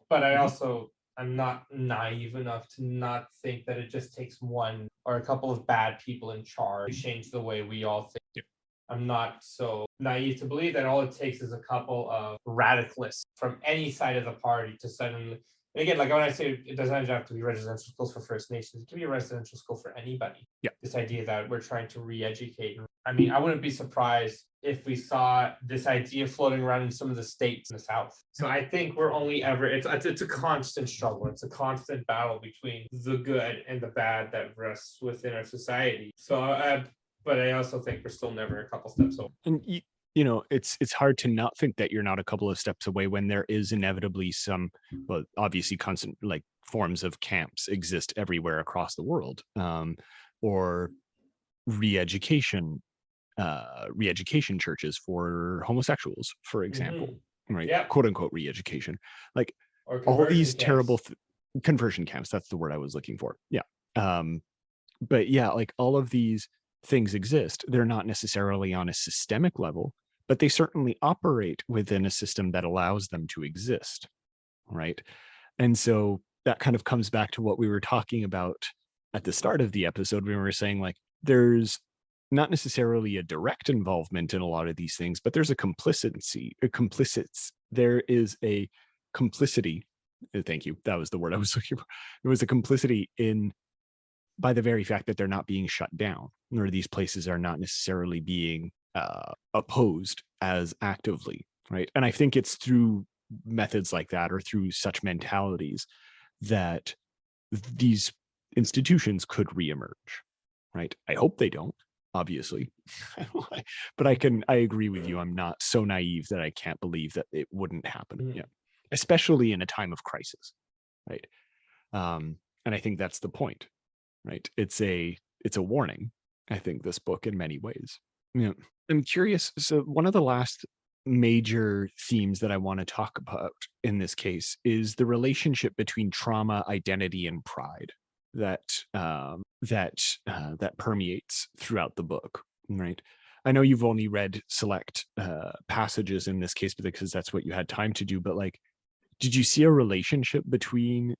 But I'm not naive enough to not think that it just takes one or a couple of bad people in charge to change the way we all think. Yep. I'm not so naive to believe that all it takes is a couple of radicalists from any side of the party to suddenly, And again, like when I say it doesn't have to be residential schools for First Nations, it can be a residential school for anybody. Yeah. This idea that we're trying to re-educate. I mean, I wouldn't be surprised if we saw this idea floating around in some of the states in the South. So I think we're only ever, it's a constant struggle. It's a constant battle between the good and the bad that rests within our society. So, but I also think we're still never a couple steps over. And you know, it's hard to not think that you're not a couple of steps away when there is inevitably some, well, obviously constant like forms of camps exist everywhere across the world, or re-education churches for homosexuals, for example, right? Yeah. Quote unquote re-education, like Or all these conversion terrible camps. conversion camps. That's the word I was looking for. Yeah. But yeah, like all of these things exist. They're not necessarily on a systemic level, but they certainly operate within a system that allows them to exist, right? And so that kind of comes back to what we were talking about at the start of the episode. We were saying like there's not necessarily a direct involvement in a lot of these things, but there's a there is a complicity. Thank you. That was the word I was looking for. It was a complicity in by the very fact that they're not being shut down, or these places are not necessarily being opposed as actively, right? And I think it's through methods like that, or through such mentalities, that these institutions could reemerge, right? I hope they don't, obviously, but I agree with you. I'm not so naive that I can't believe that it wouldn't happen. Yeah, especially in a time of crisis, right? And I think that's the point, right? It's a warning, I think, this book in many ways. Yeah. I'm curious. So one of the last major themes that I want to talk about in this case is the relationship between trauma, identity, and pride that permeates throughout the book, right? I know you've only read select passages in this case because that's what you had time to do, but like, did you see a relationship between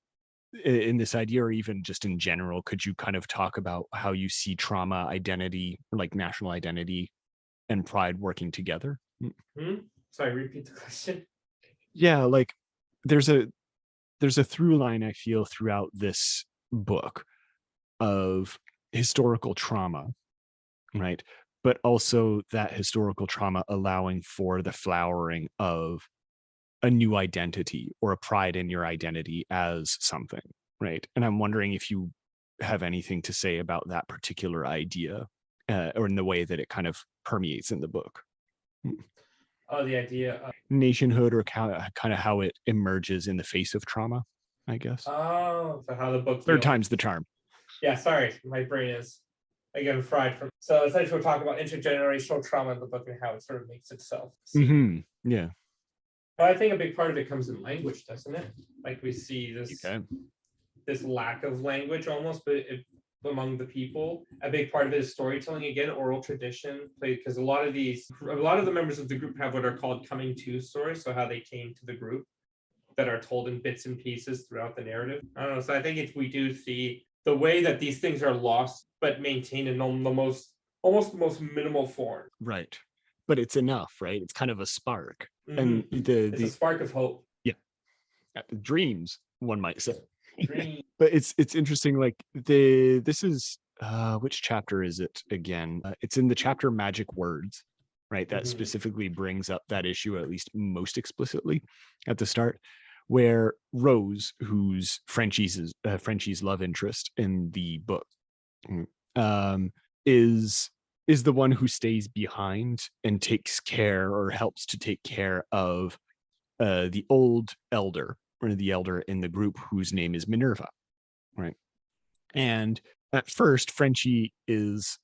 in this idea, or even just in general? Could you kind of talk about how you see trauma, identity, or like national identity and pride working together? Sorry, repeat the question. Yeah, like there's a through line I feel throughout this book of historical trauma, right? But also that historical trauma allowing for the flowering of a new identity or a pride in your identity as something, right? And I'm wondering if you have anything to say about that particular idea, or in the way that it kind of permeates in the book. Oh, the idea of nationhood, or kind of how it emerges in the face of trauma, I guess. Oh, so how the book Third time's the charm. Yeah, sorry, my brain is again fried from. So essentially, we're talking about intergenerational trauma in the book and how it sort of makes itself. Yeah. But I think a big part of it comes in language, doesn't it? Like we see this lack of language almost, but among the people, a big part of it is storytelling. Again, oral tradition, because a lot of the members of the group have what are called coming to stories. So how they came to the group, that are told in bits and pieces throughout the narrative. I don't know. So I think we do see the way that these things are lost, but maintained in almost the most minimal form. Right. But it's enough, right? It's kind of a spark. And it's a spark of hope. Yeah. Dreams, one might say. Dream. But it's interesting, like this is which chapter is it again? It's in the chapter Magic Words, right? That specifically brings up that issue, at least most explicitly at the start, where Rose, who's Frenchie's love interest in the book, is the one who stays behind and takes care, or helps to take care of the old elder, or the elder in the group, whose name is Minerva, right? And at first, Frenchie is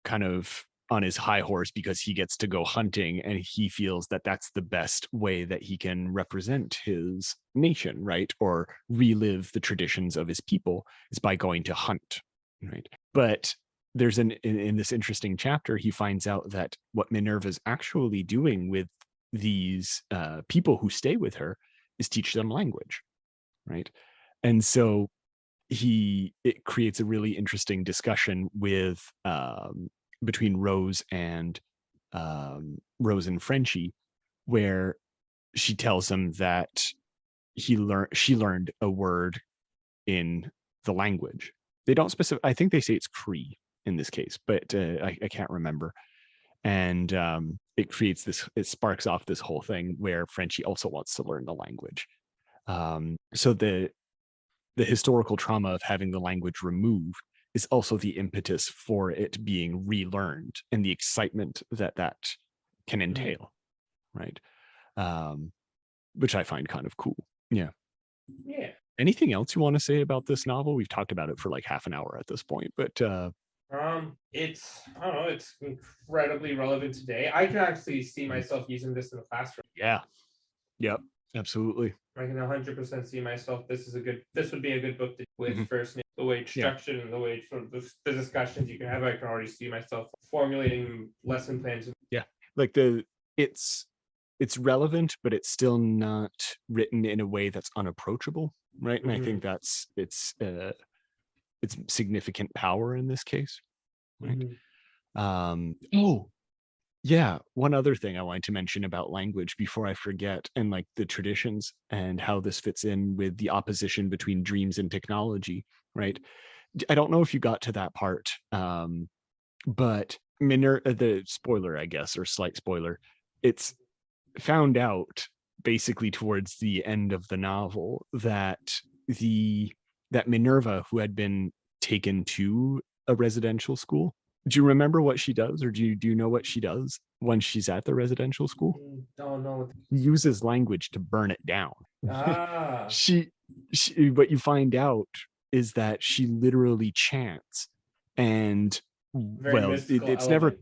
kind of on his high horse because he gets to go hunting, and he feels that that's the best way that he can represent his nation, right? Or relive the traditions of his people, is by going to hunt, right? But there's in this interesting chapter, he finds out that what Minerva's actually doing with these people who stay with her is teach them language, right? And so it creates a really interesting discussion with between Rose and Frenchie, where she tells him that she learned a word in the language. They don't specify. I think they say it's Cree in this case, but I can't remember. And it creates this. It sparks off this whole thing where Frenchie also wants to learn the language. So the historical trauma of having the language removed is also the impetus for it being relearned and the excitement that can entail, right? Which I find kind of cool. Yeah. Anything else you want to say about this novel? We've talked about it for like half an hour at this point, but it's, I don't know, it's incredibly relevant today. I can actually see myself using this in the classroom. Yeah. Yep. Absolutely. I can 100% see myself. This would be a good book to with First Nation, the way it's structured and the way sort of the discussions you can have. I can already see myself formulating lesson plans. Yeah. Like it's relevant, but it's still not written in a way that's unapproachable, right? And I think it's significant power in this case, right? Oh yeah, one other thing I wanted to mention about language before I forget, and like the traditions and how this fits in with the opposition between dreams and technology, right? I don't know if you got to that part, but the spoiler, I guess, or slight spoiler, it's found out basically towards the end of the novel that Minerva, who had been taken to a residential school, do you remember what she does, or do you know what she does when she's at the residential school? Don't know. She uses language to burn it down. She what you find out is that she literally chants, and it's never.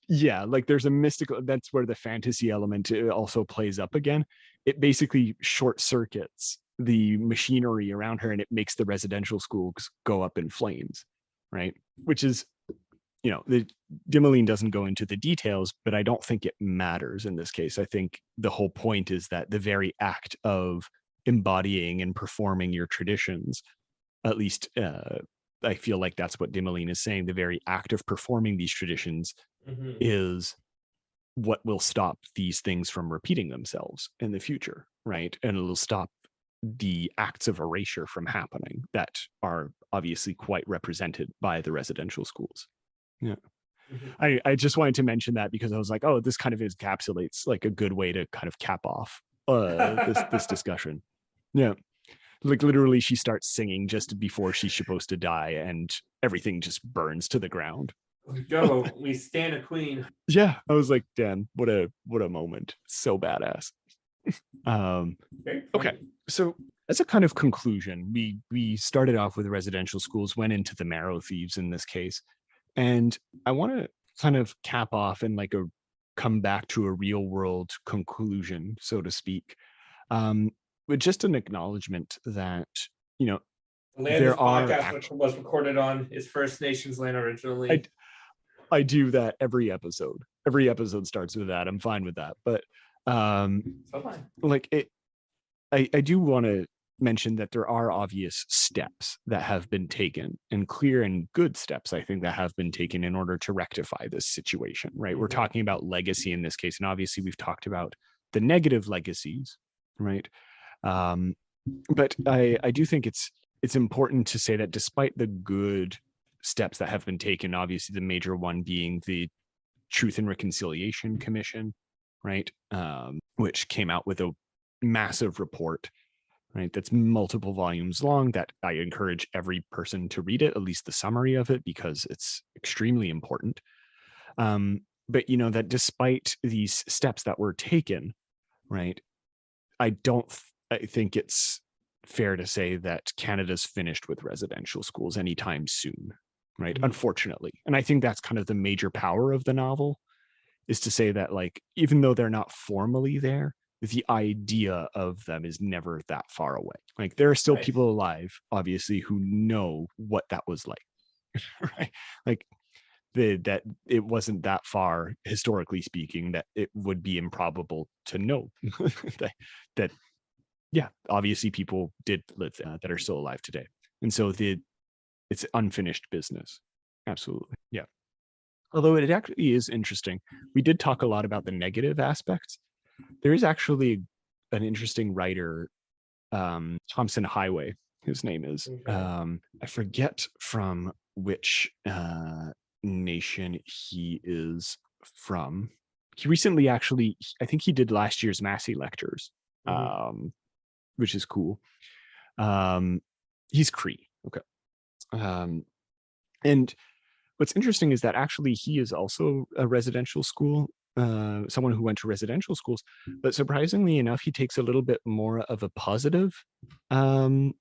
Yeah, like there's a mystical, that's where the fantasy element also plays up again. It basically short circuits the machinery around her and it makes the residential schools go up in flames, right? Which is, the Dimaline doesn't go into the details, but I don't think it matters in this case. I think the whole point is that the very act of embodying and performing your traditions, at least I feel like that's what Dimaline is saying, the very act of performing these traditions is what will stop these things from repeating themselves in the future, right? And it'll stop the acts of erasure from happening that are obviously quite represented by the residential schools. Yeah. I just wanted to mention that because I was like, oh, this kind of encapsulates like a good way to kind of cap off this discussion. Yeah. Like literally she starts singing just before she's supposed to die and everything just burns to the ground. Go, we stand a queen. Yeah, I was like, damn, what a moment. So badass. Okay, so as a kind of conclusion, we started off with residential schools, went into the Marrow Thieves in this case, and I want to kind of cap off and like come back to a real world conclusion, so to speak, with just an acknowledgement that the land this podcast was recorded on is First Nations land originally. I do that every episode. Every episode starts with that. I'm fine with that. But like it, I do want to mention that there are obvious steps that have been taken, and clear and good steps, I think, that have been taken in order to rectify this situation, right? We're talking about legacy in this case, and obviously we've talked about the negative legacies, right? But I do think it's important to say that despite the good steps that have been taken, obviously the major one being the Truth and Reconciliation Commission, right? Which came out with a massive report, right? That's multiple volumes long that I encourage every person to read it, at least the summary of it, because it's extremely important. But that despite these steps that were taken, right? I think it's fair to say that Canada's finished with residential schools anytime soon, right? Unfortunately. And I think that's kind of the major power of the novel, is to say that, like, even though they're not formally there, the idea of them is never that far away. Like, there are still people alive, obviously, who know what that was like, right? Like, that it wasn't that far, historically speaking, that it would be improbable to know that yeah, obviously people did live there that are still alive today. And so it's unfinished business. Absolutely. Yeah. Although it actually is interesting. We did talk a lot about the negative aspects. There is actually an interesting writer Thompson Highway, his name is. Okay. I forget from which nation he is from. He recently actually, I think he did last year's Massey lectures, which is cool. He's Cree. Okay. And what's interesting is that actually he is also a residential school, someone who went to residential schools, but surprisingly enough, he takes a little bit more of a positive look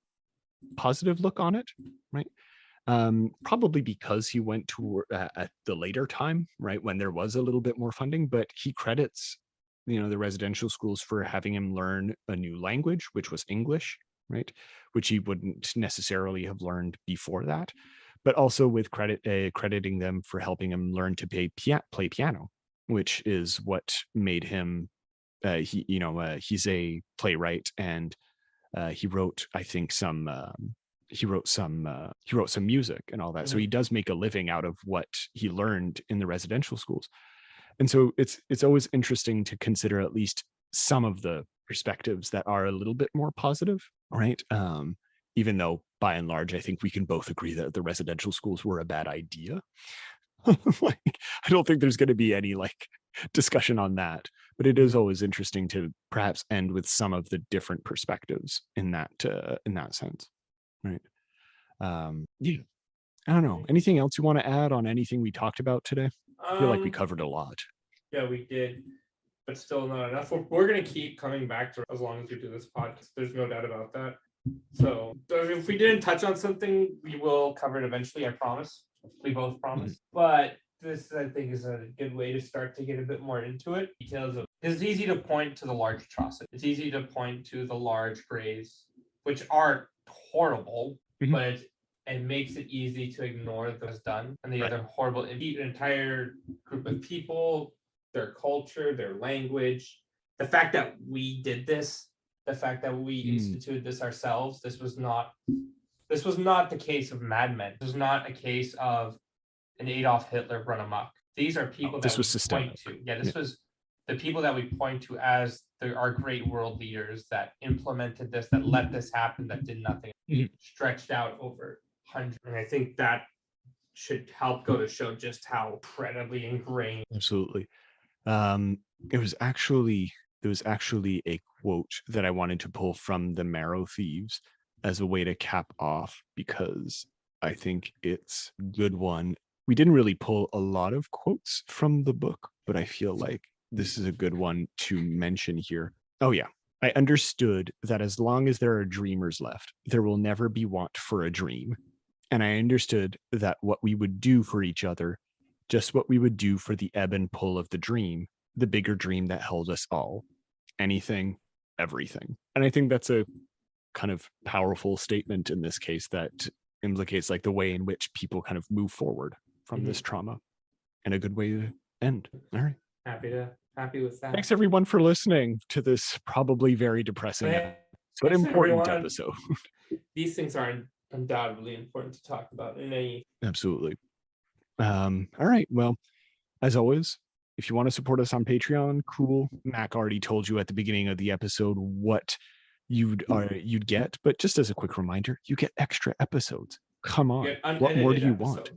on it, right? Probably because he went to at the later time, right, when there was a little bit more funding, but he credits, the residential schools for having him learn a new language, which was English, right, which he wouldn't necessarily have learned before that, but also with crediting them for helping him learn to play piano, which is what made him he's a playwright, and he wrote, I think, some music and all that. So he does make a living out of what he learned in the residential schools. And so it's always interesting to consider at least some of the perspectives that are a little bit more positive, right? Even though by and large, I think we can both agree that the residential schools were a bad idea. Like, I don't think there's going to be any discussion on that, but it is always interesting to perhaps end with some of the different perspectives in that sense, right? Yeah, I don't know. Anything else you want to add on anything we talked about today? I feel like we covered a lot. Yeah, we did, but still not enough. We're going to keep coming back to it as long as we do this podcast. There's no doubt about that. So if we didn't touch on something, we will cover it eventually. I promise. We both promise. But this, I think, is a good way to start to get a bit more into it. Details of it's easy to point to the large atrocity. It's easy to point to the large graves, which are horrible, but it makes it easy to ignore those done and the other horrible, an entire group of people, their culture, their language. The fact that we did this, the fact that we instituted this ourselves, this was not the case of Mad Men. This was not a case of an Adolf Hitler run amok. These are people that we point to. Yeah, this was the people that we point to as our great world leaders that implemented this, that let this happen, that did nothing, stretched out over hundreds. And I think that should help go to show just how incredibly ingrained. Absolutely. There was actually a quote that I wanted to pull from the Marrow Thieves as a way to cap off, because I think it's a good one. We didn't really pull a lot of quotes from the book, but I feel like this is a good one to mention here. Oh yeah. I understood that as long as there are dreamers left, there will never be want for a dream. And I understood that what we would do for each other, just what we would do for the ebb and pull of the dream, the bigger dream that held us all, anything, everything. And I think that's a kind of powerful statement in this case that implicates the way in which people kind of move forward from this trauma, and a good way to end. All right. Happy with that. Thanks everyone for listening to this probably very depressing but important episode. These things are undoubtedly important to talk about in any. Absolutely. All right. Well, as always, if you want to support us on Patreon, cool. Mac already told you at the beginning of the episode what you'd get, but just as a quick reminder, you get extra episodes. Come on, what more do you want?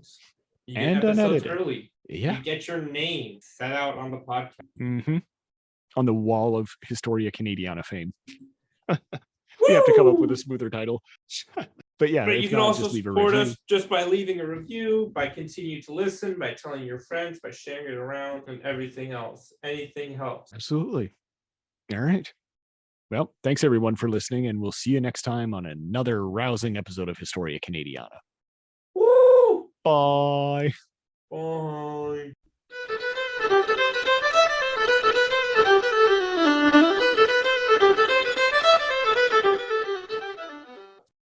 You get episodes early. Yeah, you get your name set out on the podcast. On the wall of Historia Canadiana fame. We have to come up with a smoother title. But yeah, but you can also support us just by leaving a review, by continue to listen, by telling your friends, by sharing it around, and everything else. Anything helps. Absolutely. All right. Well, thanks everyone for listening, and we'll see you next time on another rousing episode of Historia Canadiana. Woo! Bye. Bye.